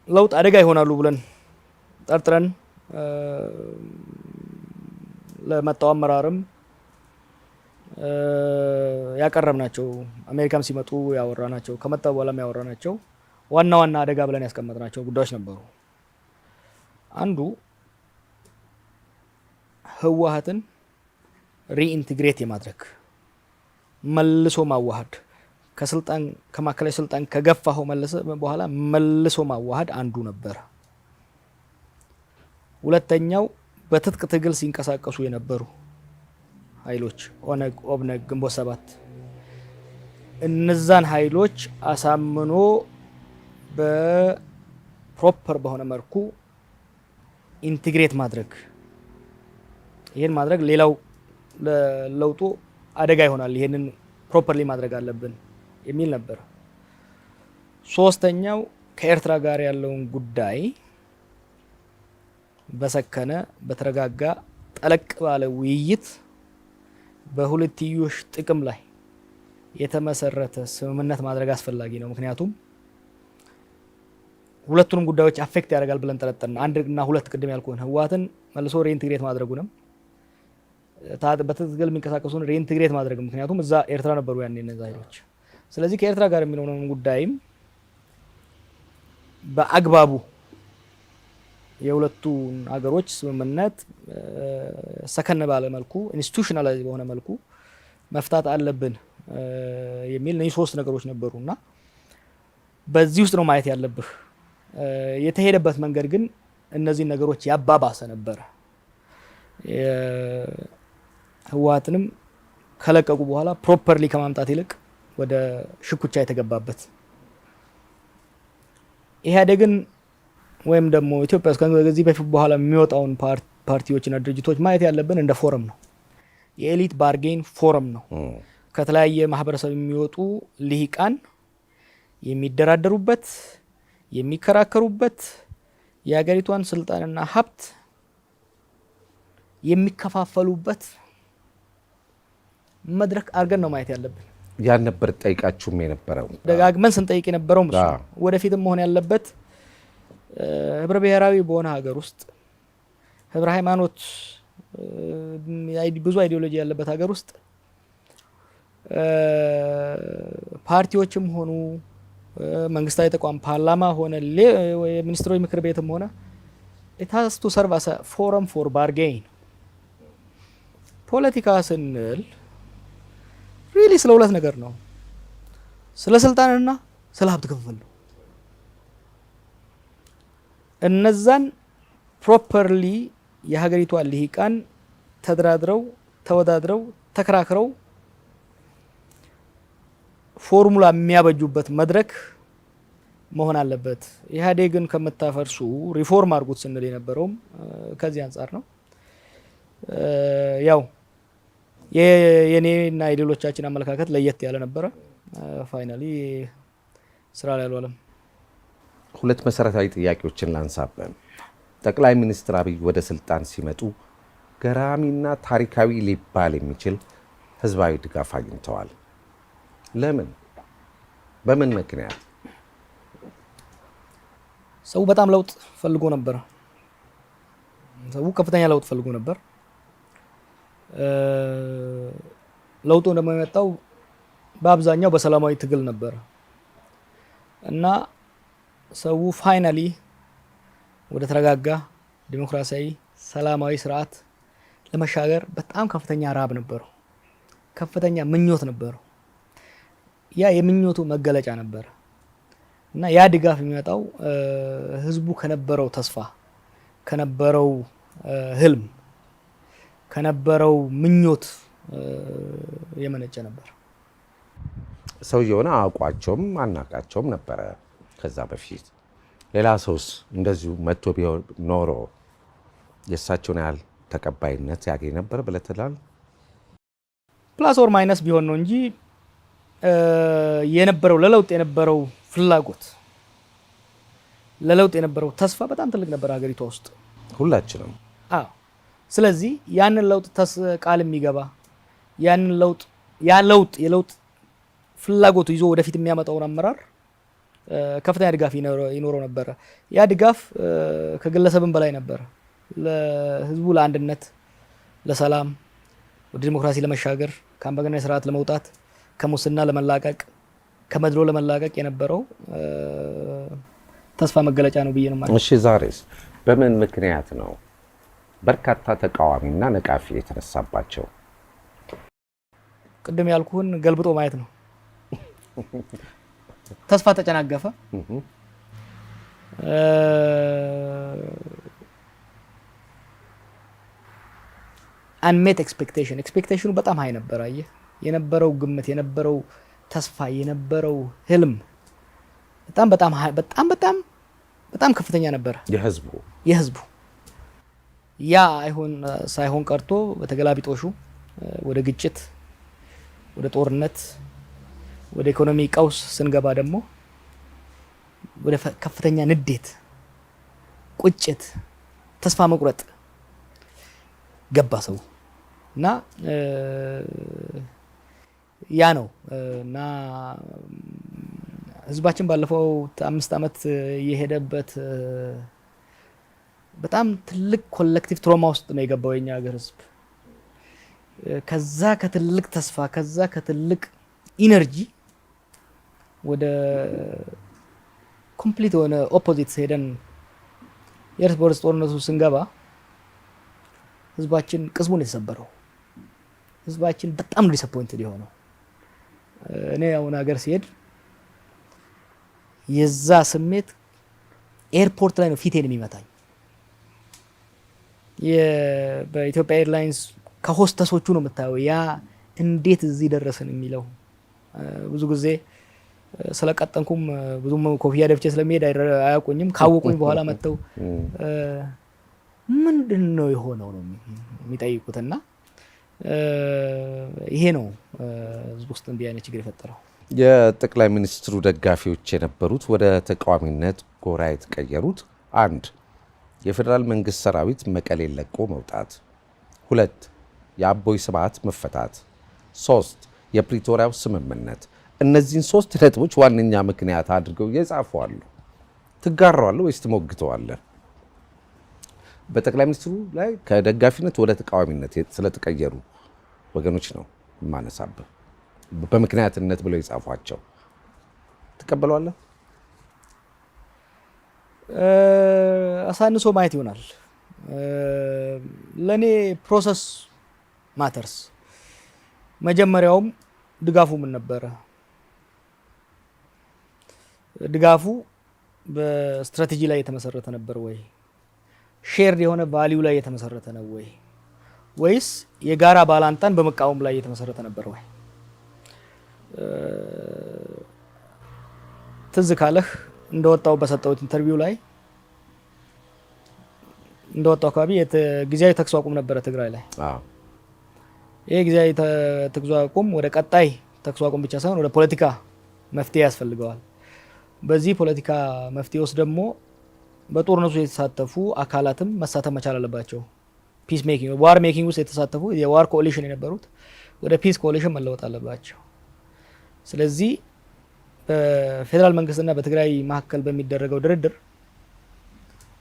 ለውጥ አደጋ ይሆናሉ ብለን ጠርጥረን ለመጣው አመራርም ያቀረብናቸው አሜሪካም ሲመጡ ያወራናቸው ከመጣ በኋላም ያወራናቸው ዋና ዋና አደጋ ብለን ያስቀመጥናቸው ጉዳዮች ነበሩ። አንዱ ህወሓትን ሪኢንቲግሬት የማድረግ መልሶ ማዋሃድ፣ ከስልጣን ከማዕከላዊ ስልጣን ከገፋው በኋላ መልሶ ማዋሃድ አንዱ ነበር። ሁለተኛው በትጥቅ ትግል ሲንቀሳቀሱ የነበሩ ኃይሎች ኦነግ፣ ኦብነግ፣ ግንቦት ሰባት እነዛን ኃይሎች አሳምኖ በፕሮፐር በሆነ መልኩ ኢንቲግሬት ማድረግ። ይሄን ማድረግ ሌላው ለለውጡ አደጋ ይሆናል፣ ይሄንን ፕሮፐርሊ ማድረግ አለብን የሚል ነበር። ሶስተኛው ከኤርትራ ጋር ያለውን ጉዳይ በሰከነ በተረጋጋ ጠለቅ ባለ ውይይት በሁለትዮሽ ጥቅም ላይ የተመሰረተ ስምምነት ማድረግ አስፈላጊ ነው። ምክንያቱም ሁለቱንም ጉዳዮች አፌክት ያደርጋል ብለን ጠረጠርን። አንድ እና ሁለት ቅድም ያልኩን ህወሓትን መልሶ ሪኢንቲግሬት ማድረጉንም በትግል የሚንቀሳቀሱን ሪኢንቲግሬት ማድረግ፣ ምክንያቱም እዛ ኤርትራ ነበሩ ያኔ እነዛ ኃይሎች። ስለዚህ ከኤርትራ ጋር የሚሆነውን ጉዳይም በአግባቡ የሁለቱን ሀገሮች ስምምነት ሰከን ባለ መልኩ ኢንስቲቱሽናላይዝ በሆነ መልኩ መፍታት አለብን የሚል ነው። ሶስት ነገሮች ነበሩና በዚህ ውስጥ ነው ማየት ያለብህ። የተሄደበት መንገድ ግን እነዚህ ነገሮች ያባባሰ ነበረ። ህወሓትንም ከለቀቁ በኋላ ፕሮፐርሊ ከማምጣት ይልቅ ወደ ሽኩቻ የተገባበት፣ ኢህአዴግን ወይም ደግሞ ኢትዮጵያ ውስጥ ከዚህ በፊት በኋላ የሚወጣውን ፓርቲዎችና ድርጅቶች ማየት ያለብን እንደ ፎረም ነው። የኤሊት ባርጌን ፎረም ነው። ከተለያየ ማህበረሰብ የሚወጡ ልሂቃን የሚደራደሩበት፣ የሚከራከሩበት፣ የሀገሪቷን ስልጣንና ሀብት የሚከፋፈሉበት መድረክ አድርገን ነው ማየት ያለብን። ያን ነበር ጠይቃችሁም የነበረው፣ ደጋግመን ስንጠይቅ የነበረው። ወደፊትም መሆን ያለበት ህብረ ብሔራዊ በሆነ ሀገር ውስጥ ህብረ ሃይማኖት ብዙ አይዲዮሎጂ ያለበት ሀገር ውስጥ ፓርቲዎችም ሆኑ መንግስታዊ ተቋም ፓርላማ ሆነ ሚኒስትሮች ምክር ቤትም ሆነ it has to serve as a forum for bargain ፖለቲካ ስንል ሪሊ ስለ ሁለት ነገር ነው ስለ ስልጣንና ስለ ሀብት ክፍፍል ነው እነዛን ፕሮፐርሊ የሀገሪቷ ልሂቃን ተደራድረው ተወዳድረው ተከራክረው ፎርሙላ የሚያበጁበት መድረክ መሆን አለበት ኢህአዴግን ከመታፈርሱ ሪፎርም አድርጉት ስንል የነበረውም ከዚህ አንፃር ነው ያው የኔና የሌሎቻችን አመለካከት ለየት ያለ ነበረ ፋይናሊ ስራ ላይ አልዋለም ሁለት መሰረታዊ ጥያቄዎችን ላንሳበን ጠቅላይ ሚኒስትር አብይ ወደ ስልጣን ሲመጡ ገራሚና ታሪካዊ ሊባል የሚችል ህዝባዊ ድጋፍ አግኝተዋል ለምን በምን ምክንያት ሰው በጣም ለውጥ ፈልጎ ነበር ሰው ከፍተኛ ለውጥ ፈልጎ ነበር ለውጡ እንደማይመጣው በአብዛኛው በሰላማዊ ትግል ነበር እና ሰው ፋይናሊ ወደ ተረጋጋ ዲሞክራሲያዊ ሰላማዊ ስርዓት ለመሻገር በጣም ከፍተኛ ራብ ነበር ከፍተኛ ምኞት ነበር ያ የምኞቱ መገለጫ ነበር እና ያ ድጋፍ የሚመጣው ህዝቡ ከነበረው ተስፋ ከነበረው ህልም ከነበረው ምኞት የመነጨ ነበር ሰውየውን አውቋቸውም አናቃቸውም ነበር ከዛ በፊት ሌላ ሰውስ እንደዚሁ መጥቶ ቢሆን ኖሮ የእሳቸውን ያህል ተቀባይነት ያገኝ ነበር ብለህ ትላለህ ፕላስ ኦር ማይነስ ቢሆን ነው እንጂ የነበረው ለለውጥ የነበረው ፍላጎት ለለውጥ የነበረው ተስፋ በጣም ትልቅ ነበር ሀገሪቷ ውስጥ ሁላችንም አዎ ስለዚህ ያንን ለውጥ ቃል የሚገባ ያንን ለውጥ የለውጥ ፍላጎቱ ይዞ ወደፊት የሚያመጣውን አመራር ከፍተኛ ድጋፍ ይኖረው ነበር ያ ድጋፍ ከግለሰብም በላይ ነበር ለህዝቡ ለአንድነት ለሰላም ወደ ዲሞክራሲ ለመሻገር ከአምባገነን ስርዓት ለመውጣት ከሙስና ለመላቀቅ ከመድሎ ለመላቀቅ የነበረው ተስፋ መገለጫ ነው ብዬ ነው ማለት እሺ ዛሬስ በምን ምክንያት ነው በርካታ ተቃዋሚና ነቃፊ የተነሳባቸው ቅድም ያልኩህን ገልብጦ ማየት ነው ተስፋ ተጨናገፈ unmet expectation በጣም ሃይ ነበር አየህ የነበረው ግምት የነበረው ተስፋ የነበረው ህልም በጣም ከፍተኛ ነበር የህዝቡ ያ ሳይሆን ቀርቶ በተገላቢጦሹ ወደ ግጭት ወደ ጦርነት ወደ ኢኮኖሚ ቀውስ ስንገባ ደግሞ ወደ ከፍተኛ ንዴት ቁጭት ተስፋ መቁረጥ ገባ ሰው እና ያ ነው እና ህዝባችን ባለፈው 5 አመት የሄደበት በጣም ትልቅ ኮሌክቲቭ ትራውማ ውስጥ ነው የገባው የኛ ሀገር ህዝብ ከዛ ከትልቅ ተስፋ ከዛ ከትልቅ ኢነርጂ ወደ ኮምፕሊት ሆነ ኦፖዚት ሄደን የእርስ በርስ ጦርነቱ ስንገባ ህዝባችን ቅስሙን የተሰበረው ህዝባችን በጣም ዲስአፖይንትድ የሆነው እኔ አሁን ሀገር ሲሄድ የዛ ስሜት ኤርፖርት ላይ ነው ፊቴን የሚመታኝ በኢትዮጵያ ኤርላይንስ ከሆስተሶቹ ነው የምታየው ያ እንዴት እዚህ ደረስን የሚለው ብዙ ጊዜ ስለቀጠንኩም ብዙም ኮፊያ ደፍቼ ስለሚሄድ አያውቁኝም ካወቁኝ በኋላ መተው ምንድነው የሆነው ነው የሚጠይቁትና ይሄ ነው ህዝብ ውስጥ እንዲህ አይነት ችግር የፈጠረው የጠቅላይ ሚኒስትሩ ደጋፊዎች የነበሩት ወደ ተቃዋሚነት ጎራ የተቀየሩት 1 የፌደራል መንግስት ሰራዊት መቀሌን ለቆ መውጣት 2 የአቦይ ስብዓት መፈታት 3 የፕሪቶሪያው ስምምነት እነዚህን 3 ነጥቦች ዋነኛ ምክንያት አድርገው የጻፉ አሉ ትጋራዋለህ ወይስ ትሞግተዋለህ? በጠቅላይ ሚኒስትሩ ላይ ከደጋፊነት ወደ ተቃዋሚነት ስለተቀየሩ ወገኖች ነው የማነሳብህ። በምክንያትነት ብለው የጻፏቸው ትቀበለዋለህ? አሳንሶ ማየት ይሆናል። ለኔ ፕሮሰስ ማተርስ። መጀመሪያውም ድጋፉ ምን ነበረ? ድጋፉ በስትራቴጂ ላይ የተመሰረተ ነበር ወይ? ሼርድ የሆነ ቫሊዩ ላይ የተመሰረተ ነው ወይ? ወይስ የጋራ ባላንጣን በመቃወም ላይ የተመሰረተ ነበር ወይ? ትዝ ካለህ እንደወጣው በሰጠሁት ኢንተርቪው ላይ እንደወጣው አካባቢ ጊዜያዊ ተኩስ አቁም ነበረ ትግራይ ላይ። ይሄ ጊዜያዊ ተኩስ አቁም ወደ ቀጣይ ተኩስ አቁም ብቻ ሳይሆን ወደ ፖለቲካ መፍትሄ ያስፈልገዋል። በዚህ ፖለቲካ መፍትሄ ውስጥ ደግሞ በጦርነቱ የተሳተፉ አካላትም መሳተፍ መቻል አለባቸው። ፒስ ሜኪንግ ዋር ሜኪንግ ውስጥ የተሳተፉ የዋር ኮአሊሽን የነበሩት ወደ ፒስ ኮአሊሽን መለወጥ አለባቸው። ስለዚህ በፌዴራል መንግስትና በትግራይ መካከል በሚደረገው ድርድር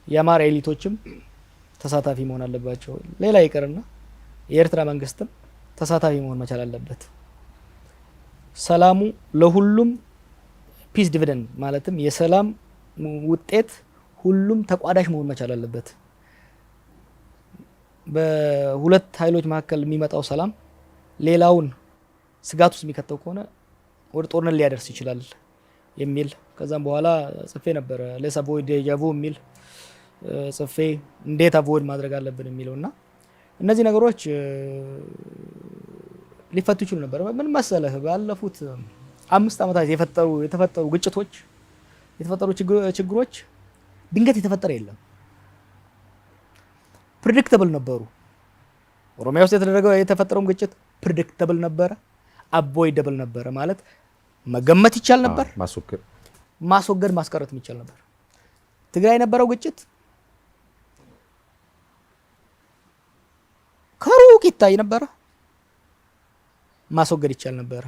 የአማራ ኤሊቶችም ተሳታፊ መሆን አለባቸው። ሌላ ይቅርና የኤርትራ መንግስትም ተሳታፊ መሆን መቻል አለበት። ሰላሙ ለሁሉም ፒስ ዲቪደንድ ማለትም የሰላም ውጤት ሁሉም ተቋዳሽ መሆን መቻል አለበት። በሁለት ኃይሎች መካከል የሚመጣው ሰላም ሌላውን ስጋት ውስጥ የሚከተው ከሆነ ወደ ጦርነት ሊያደርስ ይችላል የሚል ከዛም በኋላ ጽፌ ነበረ። ሌስ አቮይድ ዴጃ vu የሚል ጽፌ እንዴት አቮይድ ማድረግ አለብን የሚለውና እነዚህ ነገሮች ሊፈቱ ይችሉ ነበር። ምን መሰለህ ባለፉት 5 ዓመታት የተፈጠሩ ግጭቶች የተፈጠሩ ችግሮች ድንገት የተፈጠረ የለም። ፕሬዲክተብል ነበሩ። ኦሮሚያ ውስጥ የተፈጠረው ግጭት ፕሬዲክተብል ነበረ፣ አቮይደብል ነበረ። ማለት መገመት ይቻል ነበር፣ ማስወገድ ማስቀረት ይቻል ነበር። ትግራይ የነበረው ግጭት ከሩቅ ይታይ ነበረ፣ ማስወገድ ይቻል ነበረ።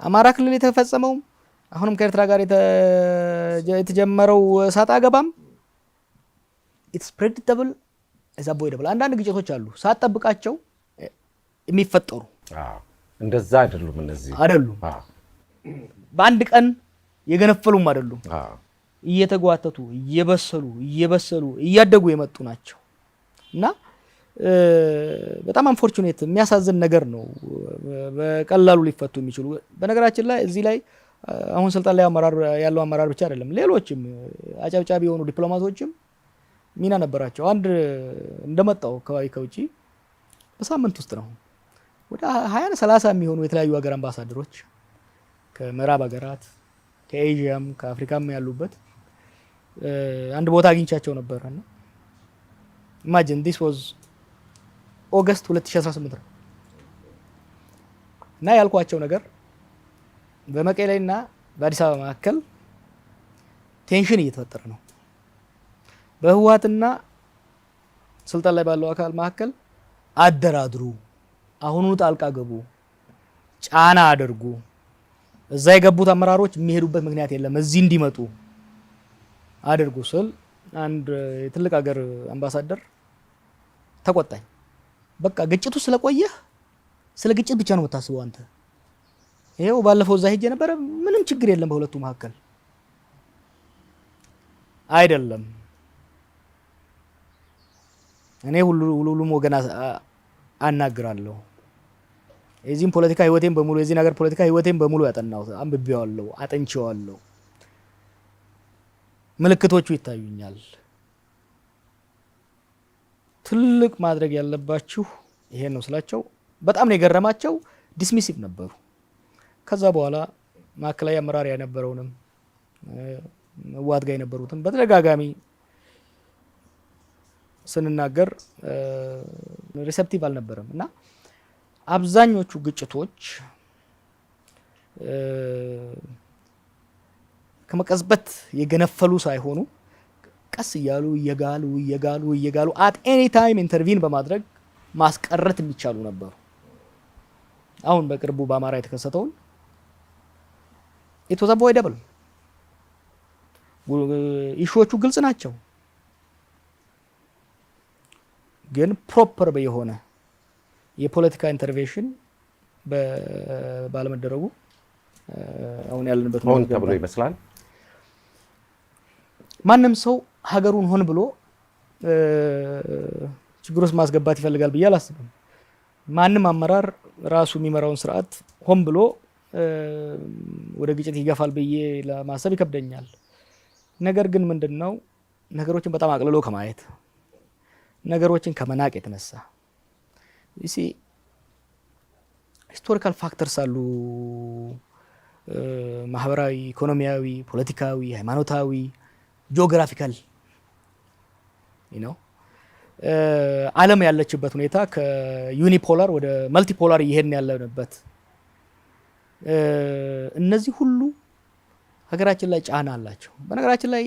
አማራ ክልል የተፈጸመው አሁንም ከኤርትራ ጋር የተጀመረው ሳጣ ገባም ኢትስ ፕሬዲክተብል ኢዝ አቮይደብል። አንዳንድ ግጭቶች አሉ ሳትጠብቃቸው የሚፈጠሩ እንደዛ አይደሉም። እነዚህ አይደሉም በአንድ ቀን የገነፈሉም አይደሉም። እየተጓተቱ እየበሰሉ እያደጉ የመጡ ናቸው እና በጣም አንፎርቹኔት የሚያሳዝን ነገር ነው። በቀላሉ ሊፈቱ የሚችሉ በነገራችን ላይ እዚህ ላይ አሁን ስልጣን ላይ ያለው አመራር ብቻ አይደለም፣ ሌሎችም አጨብጫቢ የሆኑ ዲፕሎማቶችም ሚና ነበራቸው። አንድ እንደመጣው ከውጪ በሳምንት ውስጥ ነው ወደ 20-30 የሚሆኑ የተለያዩ ሀገር አምባሳደሮች ከምዕራብ ሀገራት ከኤዥያም ከአፍሪካም ያሉበት አንድ ቦታ አግኝቻቸው ነበርና ኢማጂን ዲስ ዋዝ ኦገስት 2018 ነው እና ያልኳቸው ነገር በመቀሌና በአዲስ አበባ መካከል ቴንሽን እየተፈጠረ ነው። በህወሓትና ስልጣን ላይ ባለው አካል መካከል አደራድሩ፣ አሁኑ ጣልቃ ገቡ፣ ጫና አድርጉ። እዛ የገቡት አመራሮች የሚሄዱበት ምክንያት የለም፣ እዚህ እንዲመጡ አድርጉ ስል አንድ የትልቅ ሀገር አምባሳደር ተቆጣኝ። በቃ ግጭቱ ስለቆየህ ስለ ግጭት ብቻ ነው የምታስበው አንተ። ይሄው ባለፈው እዛ ሄጄ ነበረ፣ ምንም ችግር የለም በሁለቱ መካከል አይደለም። እኔ ሁሉም ወገን አናግራለሁ። የዚህን ፖለቲካ ህይወቴን በሙሉ የዚህ ነገር ፖለቲካ ህይወቴን በሙሉ ያጠናሁት አንብቤዋለሁ፣ አጥንቼዋለሁ። ምልክቶቹ ይታዩኛል። ትልቅ ማድረግ ያለባችሁ ይሄን ነው ስላቸው በጣም ነው የገረማቸው። ዲስሚሲቭ ነበሩ። ከዛ በኋላ ማዕከላዊ አመራር የነበረውንም ህወሓት ጋር የነበሩትን በተደጋጋሚ ስንናገር ሪሴፕቲቭ አልነበረም እና አብዛኞቹ ግጭቶች ከመቀዝበት የገነፈሉ ሳይሆኑ ቀስ እያሉ እየጋሉ አት ኤኒ ታይም ኢንተርቪን በማድረግ ማስቀረት የሚቻሉ ነበሩ። አሁን በቅርቡ በአማራ የተከሰተውን ኢት ዋዝ አቮይደብል። ኢሹዎቹ ግልጽ ናቸው። ግን ፕሮፐር የሆነ የፖለቲካ ኢንተርቬንሽን ባለመደረጉ አሁን ያለንበት ሆን ተብሎ ይመስላል። ማንም ሰው ሀገሩን ሆን ብሎ ችግር ውስጥ ማስገባት ይፈልጋል ብዬ አላስብም። ማንም አመራር ራሱ የሚመራውን ስርዓት ሆን ብሎ ወደ ግጭት ይገፋል ብዬ ለማሰብ ይከብደኛል። ነገር ግን ምንድነው ነገሮችን በጣም አቅልሎ ከማየት ነገሮችን ከመናቅ የተነሳ ሂስቶሪካል ፋክተርስ አሉ። ማህበራዊ፣ ኢኮኖሚያዊ፣ ፖለቲካዊ፣ ሃይማኖታዊ፣ ጂኦግራፊካል ዓለም ያለችበት ሁኔታ ከዩኒፖላር ወደ መልቲፖላር እየሄድን ያለንበት እነዚህ ሁሉ ሀገራችን ላይ ጫና አላቸው። በነገራችን ላይ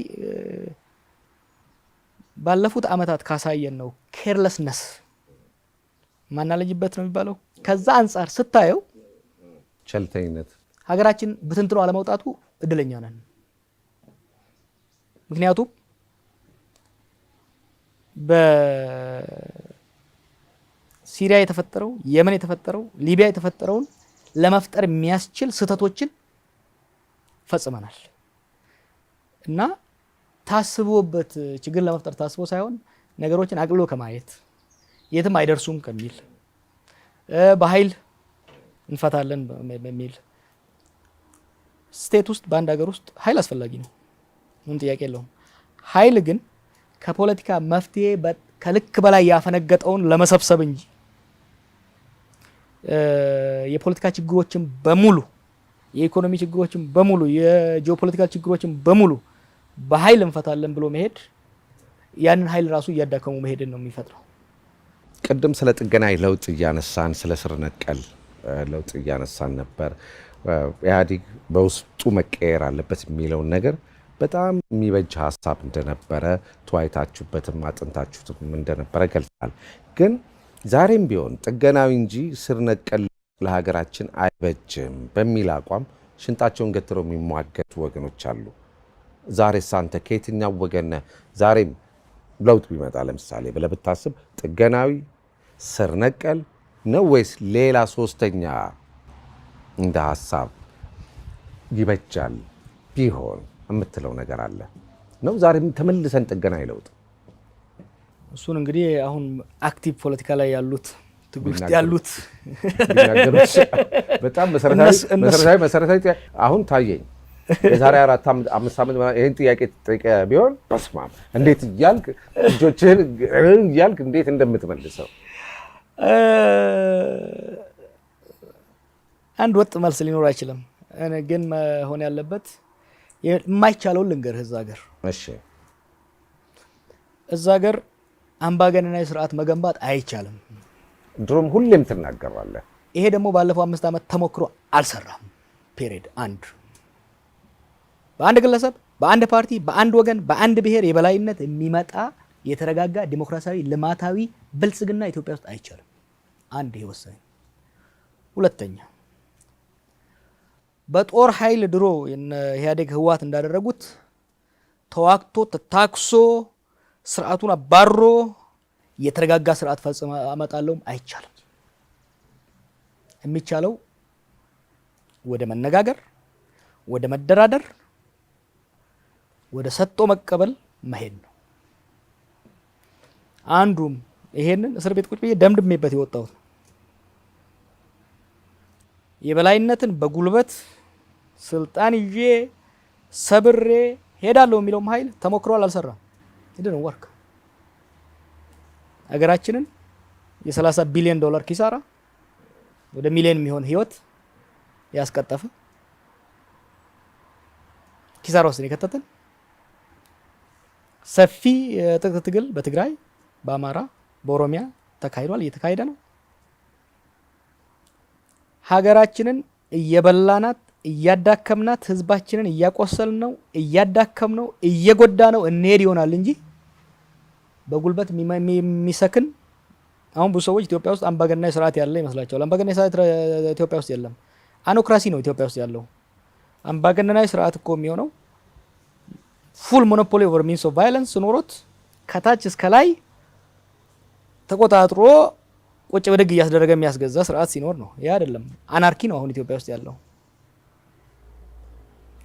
ባለፉት አመታት ካሳየን ነው ኬርለስነስ ማናለጅበት ነው የሚባለው። ከዛ አንጻር ስታየው ቸልተኝነት ሀገራችን ብትንትኖ አለመውጣቱ እድለኛ ነን። ምክንያቱም በሲሪያ የተፈጠረው፣ የመን የተፈጠረው፣ ሊቢያ የተፈጠረውን ለመፍጠር የሚያስችል ስህተቶችን ፈጽመናል እና ታስቦበት ችግር ለመፍጠር ታስቦ ሳይሆን ነገሮችን አቅልሎ ከማየት የትም አይደርሱም ከሚል በኃይል እንፈታለን በሚል ስቴት ውስጥ በአንድ ሀገር ውስጥ ኃይል አስፈላጊ ነው፣ ምንም ጥያቄ የለውም። ኃይል ግን ከፖለቲካ መፍትሄ ከልክ በላይ ያፈነገጠውን ለመሰብሰብ እንጂ የፖለቲካ ችግሮችን በሙሉ፣ የኢኮኖሚ ችግሮችን በሙሉ፣ የጂኦፖለቲካል ችግሮችን በሙሉ በኃይል እንፈታለን ብሎ መሄድ ያንን ኃይል ራሱ እያዳከሙ መሄድን ነው የሚፈጥረው። ቅድም ስለ ጥገናዊ ለውጥ እያነሳን ስለ ስር ነቀል ለውጥ እያነሳን ነበር። ኢህአዴግ በውስጡ መቀየር አለበት የሚለውን ነገር በጣም የሚበጅ ሀሳብ እንደነበረ ተወያይታችሁበትም አጥንታችሁትም እንደነበረ ገልጻል። ግን ዛሬም ቢሆን ጥገናዊ እንጂ ስር ነቀል ለሀገራችን አይበጅም በሚል አቋም ሽንጣቸውን ገትረው የሚሟገቱ ወገኖች አሉ። ዛሬስ አንተ ከየትኛው ወገን ነህ? ዛሬም ለውጥ ቢመጣ ለምሳሌ ብለህ ብታስብ ጥገናዊ ስር ነቀል ነው ወይስ ሌላ ሶስተኛ እንደ ሀሳብ ይበጃል ቢሆን የምትለው ነገር አለ ነው? ዛሬም ተመልሰን ጥገናዊ ለውጥ እሱን እንግዲህ አሁን አክቲቭ ፖለቲካ ላይ ያሉት ትግል ውስጥ ያሉት በጣም መሰረታዊ አሁን ታየኝ። የዛሬ 4-5 ዓመት ይህን ጥያቄ ተጠይቀ ቢሆን በስመ አብ እንዴት እያልክ እጆችህን እያልክ እንዴት እንደምትመልሰው አንድ ወጥ መልስ ሊኖር አይችልም። ግን መሆን ያለበት የማይቻለውን ልንገርህ። እዛ ሀገር አምባገነናዊ ስርዓት መገንባት አይቻልም። ድሮም ሁሌም ትናገራለህ። ይሄ ደግሞ ባለፈው 5 ዓመት ተሞክሮ አልሰራም። ፔሪድ አንድ በአንድ ግለሰብ፣ በአንድ ፓርቲ፣ በአንድ ወገን፣ በአንድ ብሔር የበላይነት የሚመጣ የተረጋጋ ዲሞክራሲያዊ ልማታዊ ብልጽግና ኢትዮጵያ ውስጥ አይቻልም። አንድ ይሄ ወሳኝ። ሁለተኛ በጦር ኃይል ድሮ ኢህአዴግ ህወሓት እንዳደረጉት ተዋክቶ ተታክሶ ስርዓቱን አባሮ የተረጋጋ ስርዓት ፈጽሞ አመጣለሁም አይቻልም። የሚቻለው ወደ መነጋገር፣ ወደ መደራደር፣ ወደ ሰጥቶ መቀበል መሄድ ነው። አንዱም ይሄንን እስር ቤት ቁጭ ብዬ ደምድሜበት የወጣሁት የበላይነትን በጉልበት ስልጣን ይዤ ሰብሬ ሄዳለሁ የሚለውም ኃይል ተሞክሯል፣ አልሰራም። ይደን ወርክ አገራችንን የ$30 ቢሊዮን ኪሳራ ወደ ሚሊዮን የሚሆን ህይወት ያስቀጠፈ ኪሳራ ውስጥ የከተተን ሰፊ ትግል በትግራይ፣ በአማራ፣ በኦሮሚያ ተካሂዷል፣ እየተካሄደ ነው። ሀገራችንን እየበላናት እያዳከምናት ህዝባችንን እያቆሰልን ነው፣ እያዳከም ነው፣ እየጎዳ ነው እንሄድ ይሆናል እንጂ በጉልበት የሚሰክን አሁን ብዙ ሰዎች ኢትዮጵያ ውስጥ አምባገነናዊ ስርዓት ያለ ይመስላቸዋል። አምባገነናዊ ስርዓት ኢትዮጵያ ውስጥ የለም። አኖክራሲ ነው ኢትዮጵያ ውስጥ ያለው። አምባገነናዊ ስርዓት እኮ የሚሆነው ፉል ሞኖፖሊ ኦቨር ሚንስ ኦፍ ቫይለንስ ኖሮት ከታች እስከ ላይ ተቆጣጥሮ ቁጭ ብድግ እያስደረገ የሚያስገዛ ስርዓት ሲኖር ነው። ያ አይደለም አናርኪ ነው አሁን ኢትዮጵያ ውስጥ ያለው።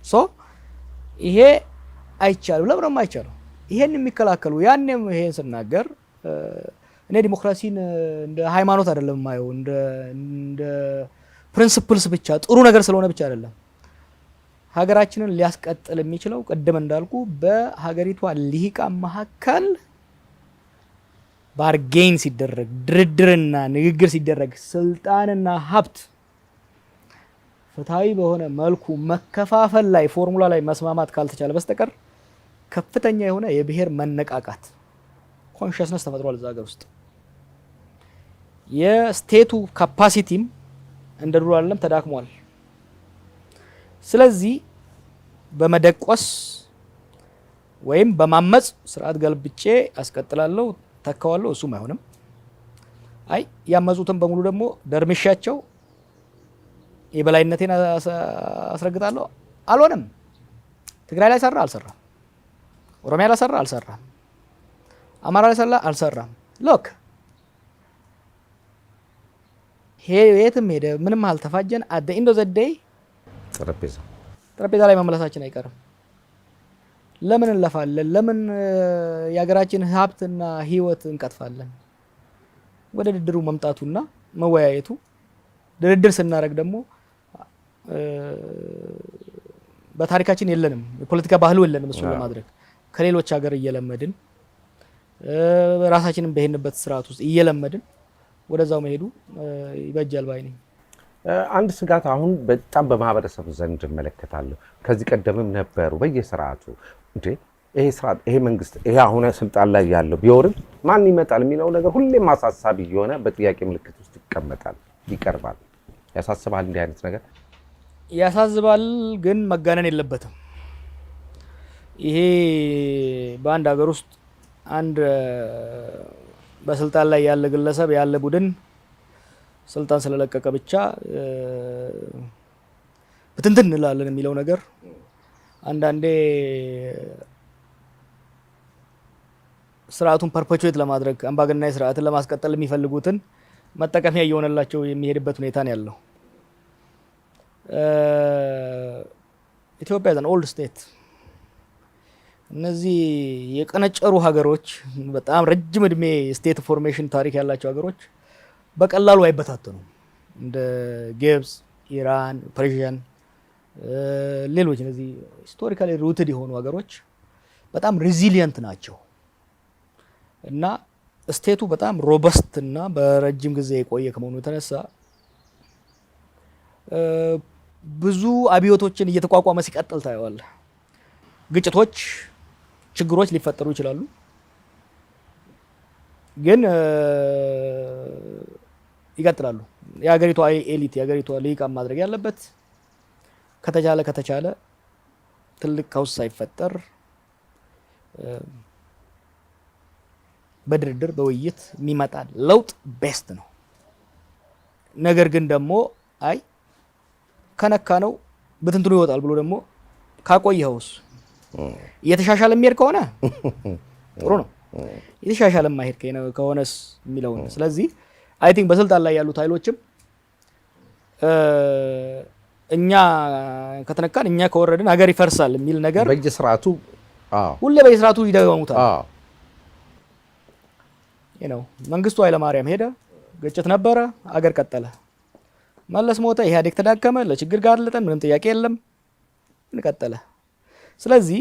ሶ ይሄ አይቻልም። ለምንም አይቻልም። ይሄን የሚከላከሉ ያኔም ይሄን ስናገር እኔ ዲሞክራሲን እንደ ሃይማኖት አይደለም ማየው እንደ ፕሪንሲፕልስ ብቻ ጥሩ ነገር ስለሆነ ብቻ አይደለም። ሀገራችንን ሊያስቀጥል የሚችለው ቅድም እንዳልኩ በሀገሪቷ ልሂቃን መካከል ባርጌን ሲደረግ ድርድርና ንግግር ሲደረግ ስልጣንና ሀብት ፍትሃዊ በሆነ መልኩ መከፋፈል ላይ ፎርሙላ ላይ መስማማት ካልተቻለ በስተቀር ከፍተኛ የሆነ የብሔር መነቃቃት ኮንሽስነስ ተፈጥሯል እዛ ሀገር ውስጥ። የስቴቱ ካፓሲቲም እንደ ድሮ አይደለም ተዳክሟል። ስለዚህ በመደቆስ ወይም በማመጽ ስርዓት ገልብጬ አስቀጥላለሁ ተካዋለሁ እሱም አይሆንም። አይ ያመጹትን በሙሉ ደግሞ ደርምሻቸው የበላይነቴን አስረግጣለሁ አልሆነም። ትግራይ ላይ ሰራ አልሰራም፣ ኦሮሚያ ላይ ሰራ አልሰራም፣ አማራ ላይ ሰራ አልሰራም። ሎክ የትም ሄደ ምንም አልተፋጀን። አደ ኢንዶ ዘዴይ ጠረጴዛ ላይ መመለሳችን አይቀርም። ለምን እንለፋለን? ለምን የሀገራችን ሀብትና ህይወት እንቀጥፋለን? ወደ ድርድሩ መምጣቱና መወያየቱ። ድርድር ስናደርግ ደግሞ በታሪካችን የለንም፣ የፖለቲካ ባህሉ የለንም። እሱን ለማድረግ ከሌሎች ሀገር እየለመድን ራሳችንን በሄንበት ስርዓት ውስጥ እየለመድን ወደዛው መሄዱ ይበጃል ባይ ነኝ። አንድ ስጋት አሁን በጣም በማህበረሰቡ ዘንድ እመለከታለሁ። ከዚህ ቀደምም ነበሩ በየስርዓቱ እንዴ ይሄ ስርዓት ይሄ መንግስት ይሄ አሁን ስልጣን ላይ ያለው ቢወርድ ማን ይመጣል የሚለው ነገር ሁሌም አሳሳቢ የሆነ በጥያቄ ምልክት ውስጥ ይቀርባል። ያሳስባል? እንዲህ አይነት ነገር ያሳዝባል፣ ግን መጋነን የለበትም። ይሄ በአንድ ሀገር ውስጥ አንድ በስልጣን ላይ ያለ ግለሰብ ያለ ቡድን ስልጣን ስለለቀቀ ብቻ ብትንትን እንላለን የሚለው ነገር አንዳንዴ ስርዓቱን ፐርፔቹዌት ለማድረግ አምባገነናዊ ስርዓትን ለማስቀጠል የሚፈልጉትን መጠቀሚያ እየሆነላቸው የሚሄድበት ሁኔታ ነው ያለው። ኢትዮጵያ ዘን ኦልድ ስቴት እነዚህ የቀነጨሩ ሀገሮች በጣም ረጅም እድሜ ስቴት ፎርሜሽን ታሪክ ያላቸው ሀገሮች በቀላሉ አይበታተኑም። እንደ ግብጽ፣ ኢራን፣ ፐርሺያን ሌሎች እነዚህ ሂስቶሪካሊ ሩትድ የሆኑ ሀገሮች በጣም ሬዚሊየንት ናቸው እና ስቴቱ በጣም ሮበስት እና በረጅም ጊዜ የቆየ ከመሆኑ የተነሳ ብዙ አብዮቶችን እየተቋቋመ ሲቀጥል ታየዋለህ። ግጭቶች፣ ችግሮች ሊፈጠሩ ይችላሉ፣ ግን ይቀጥላሉ። የሀገሪቷ ኤሊት የሀገሪቷ ልሂቃን ማድረግ ያለበት ከተቻለ ትልቅ ቀውስ ሳይፈጠር በድርድር በውይይት የሚመጣ ለውጥ ቤስት ነው። ነገር ግን ደግሞ አይ ከነካ ነው ብትንትኑ ይወጣል ብሎ ደግሞ ካቆየኸውስ እየተሻሻለ የሚሄድ ከሆነ ጥሩ ነው። የተሻሻለ ማሄድ ከሆነስ የሚለው ነው። ስለዚህ አይ ቲንክ በስልጣን ላይ ያሉት ኃይሎችም እኛ ከተነካን እኛ ከወረድን ሀገር ይፈርሳል የሚል ነገር በየስርዓቱ ሁሌ በየስርዓቱ ይደግሙታል። መንግስቱ ኃይለማርያም ሄደ፣ ግጭት ነበረ፣ አገር ቀጠለ። መለስ ሞተ፣ ኢህአዴግ ተዳከመ፣ ለችግር ጋር ለጠን ምንም ጥያቄ የለም፣ እንቀጠለ። ስለዚህ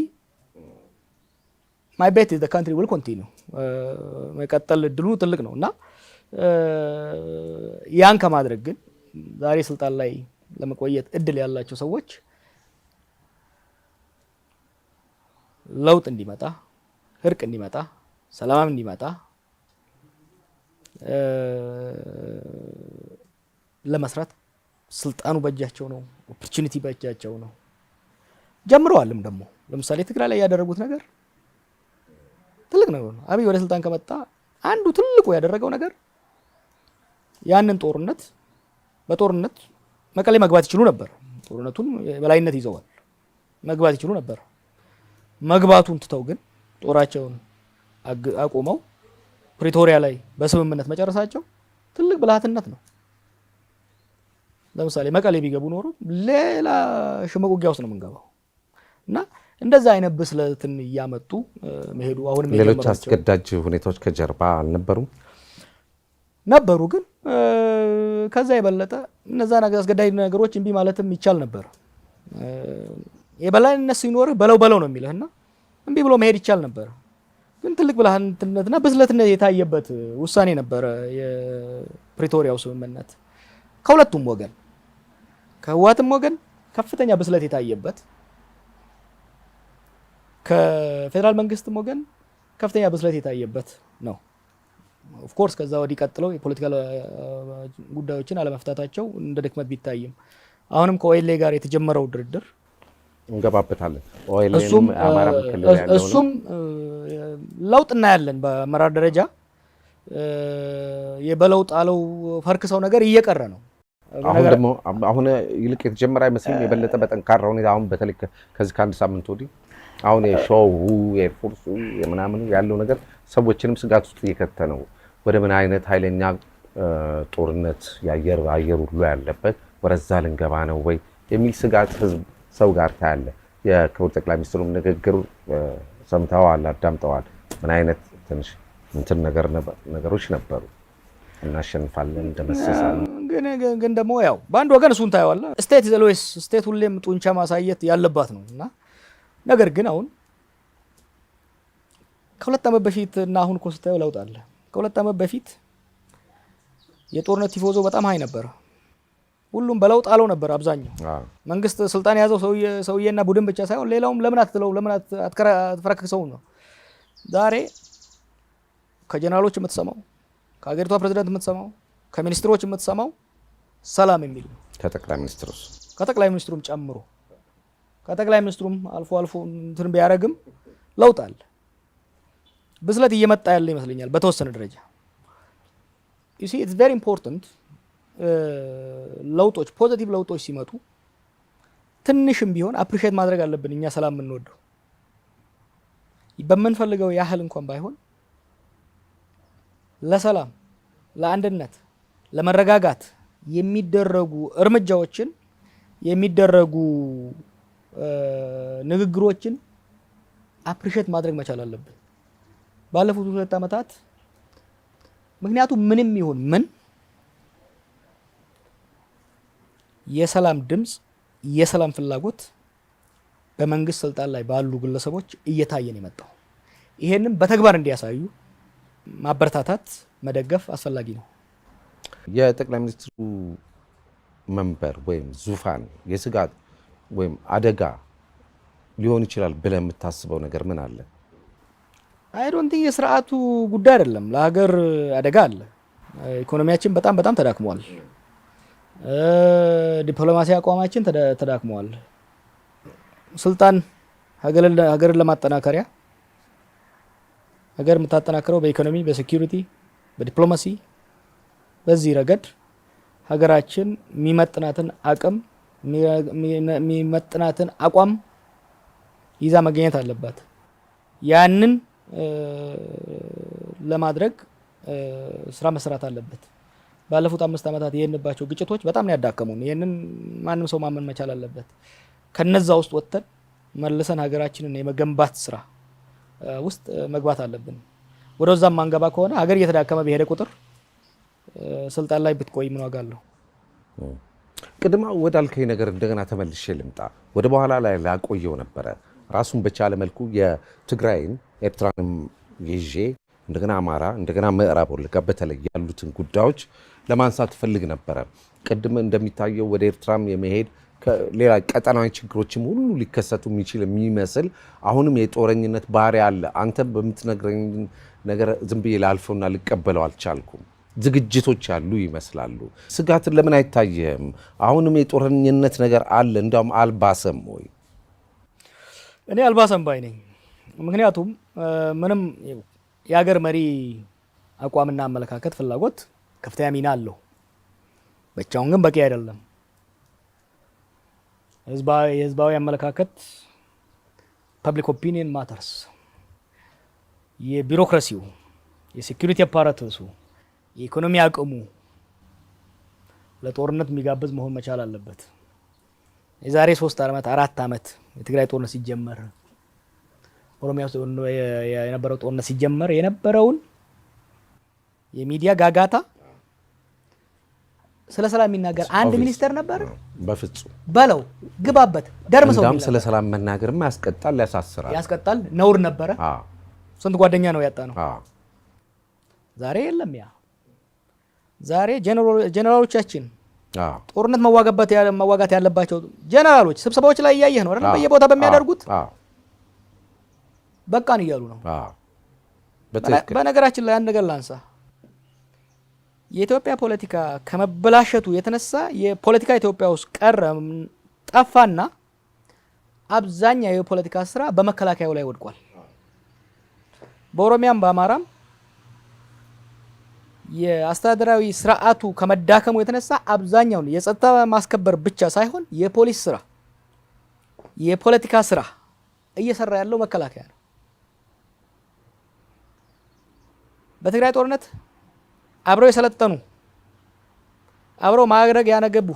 ማይ ቤት ኢዝ ዘ ካንትሪ ዊል ኮንቲኒው መቀጠል እድሉ ትልቅ ነው እና ያን ከማድረግ ግን ዛሬ ስልጣን ላይ ለመቆየት እድል ያላቸው ሰዎች ለውጥ እንዲመጣ፣ እርቅ እንዲመጣ፣ ሰላም እንዲመጣ ለመስራት ስልጣኑ በእጃቸው ነው፣ ኦፖርቹኒቲ በእጃቸው ነው። ጀምረዋልም ደግሞ ለምሳሌ ትግራይ ላይ ያደረጉት ነገር ትልቅ ነገር ነው። አብይ ወደ ስልጣን ከመጣ አንዱ ትልቁ ያደረገው ነገር ያንን በጦርነት መቀሌ መግባት ይችሉ ነበር። ጦርነቱን በላይነት ይዘዋል፣ መግባት ይችሉ ነበር። መግባቱን ትተው ግን ጦራቸውን አቆመው ፕሪቶሪያ ላይ በስምምነት መጨረሳቸው ትልቅ ብልሃትነት ነው። ለምሳሌ መቀሌ ቢገቡ ኖሮ ሌላ ሽምቅ ውጊያ ውስጥ ነው የምንገባው እና እንደዛ አይነት ብስለትን እያመጡ መሄዱ አሁንም ሌሎች አስገዳጅ ሁኔታዎች ከጀርባ አልነበሩም? ነበሩ፣ ግን ከዛ የበለጠ እነዛ አስገዳጅ ነገሮች እምቢ ማለትም ይቻል ነበር። የበላይነት ሲኖርህ በለው ነው የሚልህና እምቢ ብሎ መሄድ ይቻል ነበር። ግን ትልቅ ብልሃትነትና ብስለትነት የታየበት ውሳኔ ነበረ የፕሪቶሪያው ስምምነት። ከሁለቱም ወገን ከህወሓትም ወገን ከፍተኛ ብስለት የታየበት፣ ከፌደራል መንግስትም ወገን ከፍተኛ ብስለት የታየበት ነው። ኦፍ ኮርስ ከዛ ወዲህ ቀጥለው የፖለቲካል ጉዳዮችን አለመፍታታቸው እንደ ድክመት ቢታይም አሁንም ከኦኤልኤ ጋር የተጀመረው ድርድር እንገባበታለን። እሱም ለውጥ እናያለን። በአመራር ደረጃ የበለው ጣለው ፈርክሰው ነገር እየቀረ ነው። አሁን ይልቅ የተጀመረ አይመስልም። የበለጠ በጠንካራ ሁኔታ አሁን በተለይ ከዚህ ከአንድ ሳምንት ወዲህ አሁን የሾው የፎርሱ የምናምኑ ያለው ነገር ሰዎችንም ስጋት ውስጥ እየከተ ነው። ወደ ምን አይነት ኃይለኛ ጦርነት የአየር ሁሉ ያለበት ወደዛ ልንገባ ነው ወይ የሚል ስጋት ህዝብ ሰው ጋር ታያለ። የክቡር ጠቅላይ ሚኒስትሩም ንግግር ሰምተዋል፣ አዳምጠዋል። ምን አይነት ትንሽ እንትን ነገሮች ነበሩ። እናሸንፋለን እንደመሰሳለን። ግን ደግሞ ያው በአንድ ወገን እሱን ታየዋለህ። ስቴት ኢዝ ኦልዌይስ ስቴት ሁሌም ጡንቻ ማሳየት ያለባት ነው እና ነገር ግን አሁን ከሁለት ዓመት በፊት እና አሁን እኮ ስታየው ለውጥ አለ። ከሁለት ዓመት በፊት የጦርነት ቲፎዞ በጣም ሀይ ነበር። ሁሉም በለውጥ አለው ነበር። አብዛኛው መንግስት ስልጣን የያዘው ሰውዬና ቡድን ብቻ ሳይሆን ሌላውም ለምን አትለው ለምን አትፈረክሰው ነው። ዛሬ ከጀነራሎች የምትሰማው፣ ከሀገሪቷ ፕሬዝዳንት የምትሰማው፣ ከሚኒስትሮች የምትሰማው ሰላም የሚል ነው። ከጠቅላይ ሚኒስትሩም ጨምሮ ከጠቅላይ ሚኒስትሩም አልፎ እንትን ቢያረግም ለውጥ አለ። ብስለት እየመጣ ያለ ይመስለኛል በተወሰነ ደረጃ። you see it's very important ለውጦች ፖዚቲቭ ለውጦች ሲመጡ ትንሽም ቢሆን አፕሪሺየት ማድረግ አለብን። እኛ ሰላም የምንወደው በምንፈልገው ያህል እንኳን ባይሆን ለሰላም፣ ለአንድነት፣ ለመረጋጋት የሚደረጉ እርምጃዎችን የሚደረጉ ንግግሮችን አፕሪሺየት ማድረግ መቻል አለብን። ባለፉት 2 ዓመታት ምክንያቱም ምንም ይሁን ምን የሰላም ድምጽ የሰላም ፍላጎት በመንግስት ስልጣን ላይ ባሉ ግለሰቦች እየታየን የመጣው ይሄንን በተግባር እንዲያሳዩ ማበረታታት መደገፍ አስፈላጊ ነው። የጠቅላይ ሚኒስትሩ መንበር ወይም ዙፋን የስጋት ወይም አደጋ ሊሆን ይችላል ብለህ የምታስበው ነገር ምን አለ? አይ ዶንት ቲንክ የስርዓቱ ጉዳይ አይደለም። ለሀገር አደጋ አለ። ኢኮኖሚያችን በጣም ተዳክሟል። ዲፕሎማሲ አቋማችን ተዳክሟል። ስልጣን ሀገርን ለማጠናከሪያ ሀገር የምታጠናክረው በኢኮኖሚ፣ በሴኩሪቲ፣ በዲፕሎማሲ በዚህ ረገድ ሀገራችን የሚመጥናትን አቅም የሚመጥናትን አቋም ይዛ መገኘት አለባት። ያንን ለማድረግ ስራ መስራት አለበት። ባለፉት 5 ዓመታት የሄድንባቸው ግጭቶች በጣም ነው ያዳከሙን። ይሄንን ማንም ሰው ማመን መቻል አለበት። ከነዛ ውስጥ ወጥተን መልሰን ሀገራችንን የመገንባት ስራ ውስጥ መግባት አለብን። ወደዛም ማንገባ ከሆነ ሀገር እየተዳከመ በሄደ ቁጥር ስልጣን ላይ ብትቆይ ምን ዋጋ አለው? ቅድማ ወዳልከኝ ነገር እንደገና ተመልሼ ልምጣ። ወደ በኋላ ላይ ላቆየው ነበረ ራሱን በቻለ መልኩ የትግራይን ኤርትራንም ይዤ እንደገና አማራ እንደገና ምዕራብ ወለጋ በተለይ ያሉትን ጉዳዮች ለማንሳት ፈልግ ነበረ። ቅድም እንደሚታየው ወደ ኤርትራም የመሄድ ሌላ ቀጠናዊ ችግሮችም ሁሉ ሊከሰቱ የሚመስል አሁንም የጦረኝነት ባህሪ አለ። አንተ በምትነግረኝ ነገር ዝም ብዬ ላልፈውና ልቀበለው አልቻልኩም። ዝግጅቶች ያሉ ይመስላሉ። ስጋትን ለምን አይታየም? አሁንም የጦረኝነት ነገር አለ። እንዲያውም አልባሰም ወይ? እኔ አልባሰም ባይ ነኝ። ምክንያቱም ምንም የሀገር መሪ አቋምና አመለካከት ፍላጎት ከፍተኛ ሚና አለው። ብቻውን ግን በቂ አይደለም። የህዝባዊ አመለካከት ፐብሊክ ኦፒኒየን ማተርስ፣ የቢሮክራሲው፣ የሴኩሪቲ አፓራተሱ፣ የኢኮኖሚ አቅሙ ለጦርነት የሚጋብዝ መሆን መቻል አለበት። የዛሬ 3 ዓመት 4 ዓመት የትግራይ ጦርነት ሲጀመር ኦሮሚያ ውስጥ የነበረው ጦርነት ሲጀመር የነበረውን የሚዲያ ጋጋታ ስለ ሰላም የሚናገር አንድ ሚኒስተር ነበር? በፍጹም በለው ግባበት ደርምሰው እንዳም ስለ ሰላም መናገርም ያስቀጣል፣ ያስቀጣል፣ ነውር ነበረ። ስንት ጓደኛ ነው ያጣ ነው። ዛሬ የለም ያ። ዛሬ ጀነራሎቻችን ጦርነት መዋጋት ያለባቸው ጀነራሎች ስብሰባዎች ላይ እያየህ ነው አይደል? በየቦታ በሚያደርጉት በቃን እያሉ ነው። በነገራችን ላይ አንድ ነገር ላንሳ። የኢትዮጵያ ፖለቲካ ከመበላሸቱ የተነሳ የፖለቲካ ኢትዮጵያ ውስጥ ጠፋና አብዛኛው የፖለቲካ ስራ በመከላከያው ላይ ወድቋል። በኦሮሚያም በአማራም የአስተዳደራዊ ስርዓቱ ከመዳከሙ የተነሳ አብዛኛውን የጸጥታ ማስከበር ብቻ ሳይሆን የፖሊስ ስራ፣ የፖለቲካ ስራ እየሰራ ያለው መከላከያ ነው። በትግራይ ጦርነት አብረው የሰለጠኑ አብረው ማዕረግ ያነገቡ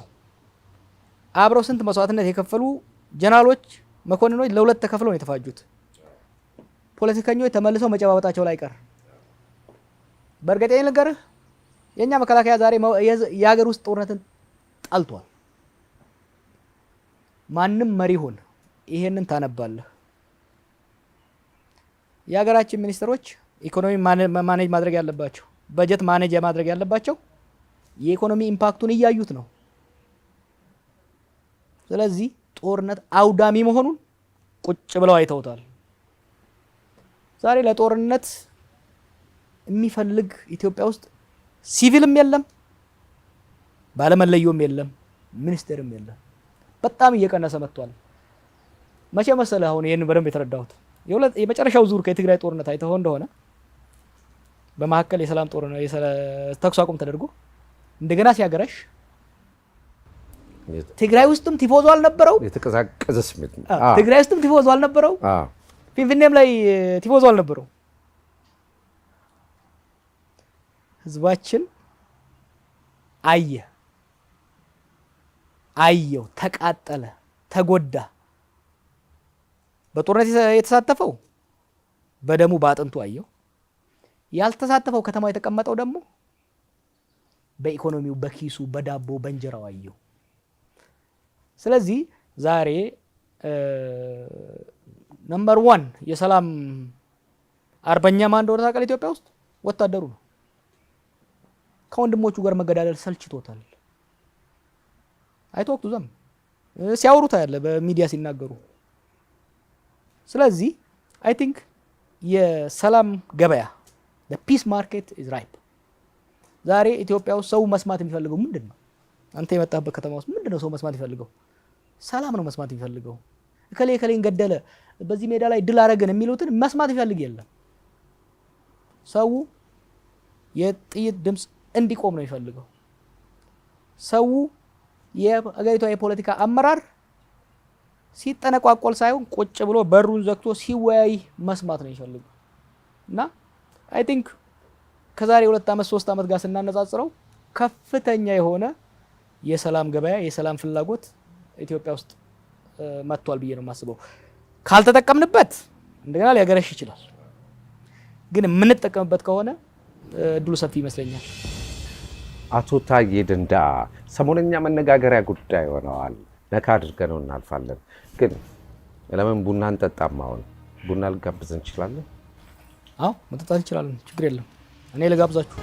አብረው ስንት መስዋዕትነት የከፈሉ ጀነራሎች፣ መኮንኖች ለሁለት ተከፍለው ነው የተፋጁት። ፖለቲከኞች ተመልሰው መጨባበጣቸው ላይ ቀር። በእርግጥ ልንገርህ የኛ መከላከያ ዛሬ የሀገር ውስጥ ጦርነትን ጠልቷል። ማንም መሪ ሆነ ይሄንን ታነባለህ። የሀገራችን ሚኒስትሮች ኢኮኖሚ ማኔጅ ማድረግ ያለባቸው፣ በጀት ማኔጅ ማድረግ ያለባቸው የኢኮኖሚ ኢምፓክቱን እያዩት ነው። ስለዚህ ጦርነት አውዳሚ መሆኑን ቁጭ ብለው አይተውታል። ዛሬ ለጦርነት የሚፈልግ ኢትዮጵያ ውስጥ ሲቪልም የለም፣ ባለመለዮም የለም፣ ሚኒስቴርም የለም። በጣም እየቀነሰ መጥቷል። መቼ መሰለህ አሁን ይሄን በደንብ የተረዳሁት የመጨረሻው ዙር ከትግራይ ጦርነት አይተኸው እንደሆነ በመሀከል የሰላም ጦርነት ተኩስ አቁም ተደርጎ እንደገና ሲያገረሽ ትግራይ ውስጥም ቲፎዞ አልነበረው። የተቀዛቀዘ ስሜት ነው። ትግራይ ውስጥም ቲፎዞ አልነበረው። ፊንፊኔም ላይ ቲፎዞ አልነበረው። ህዝባችን አየው፣ ተቃጠለ፣ ተጎዳ። በጦርነት የተሳተፈው በደሙ በአጥንቱ አየው። ያልተሳተፈው ከተማ የተቀመጠው ደግሞ በኢኮኖሚው፣ በኪሱ፣ በዳቦ፣ በእንጀራው አየው። ስለዚህ ዛሬ ነምበር 1 የሰላም አርበኛ ማን እንደሆነ ታውቃለህ? ኢትዮጵያ ውስጥ ወታደሩ ነው። ከወንድሞቹ ጋር መገዳደል ሰልችቶታል። አይቶክቱ ዘም ሲያወሩት ያለ በሚዲያ ሲናገሩ። ስለዚህ አይ ቲንክ የሰላም ገበያ the peace market is ripe። ዛሬ ኢትዮጵያ ውስጥ ሰው መስማት የሚፈልገው ምንድነው? አንተ የመጣበት ከተማ ውስጥ ምንድነው ሰው መስማት የሚፈልገው? ሰላም ነው መስማት የሚፈልገው። እከሌን ገደለ፣ በዚህ ሜዳ ላይ ድል አረገን የሚሉትን መስማት ይፈልግ የለም። ሰው የጥይት ድምጽ እንዲቆም ነው የሚፈልገው። ሰው የአገሪቷ የፖለቲካ አመራር ሲጠነቋቆል ሳይሆን ቁጭ ብሎ በሩን ዘግቶ ሲወያይ መስማት ነው የሚፈልገው። እና አይ ቲንክ ከዛሬ 2 ዓመት 3 ዓመት ጋር ስናነጻጽረው ከፍተኛ የሆነ የሰላም ገበያ፣ የሰላም ፍላጎት ኢትዮጵያ ውስጥ መጥቷል ብዬ ነው የማስበው። ካልተጠቀምንበት እንደገና ሊያገረሽ ይችላል። ግን የምንጠቀምበት ከሆነ እድሉ ሰፊ ይመስለኛል። አቶ ታዬ ደንደአ ሰሞነኛ መነጋገሪያ ጉዳይ ሆነዋል። ነካ አድርገነው እናልፋለን። ግን ለምን ቡና እንጠጣም? አሁን ቡና ልጋብዝ እንችላለን? አዎ መጠጣት እንችላለን፣ ችግር የለም። እኔ ልጋብዛችሁ።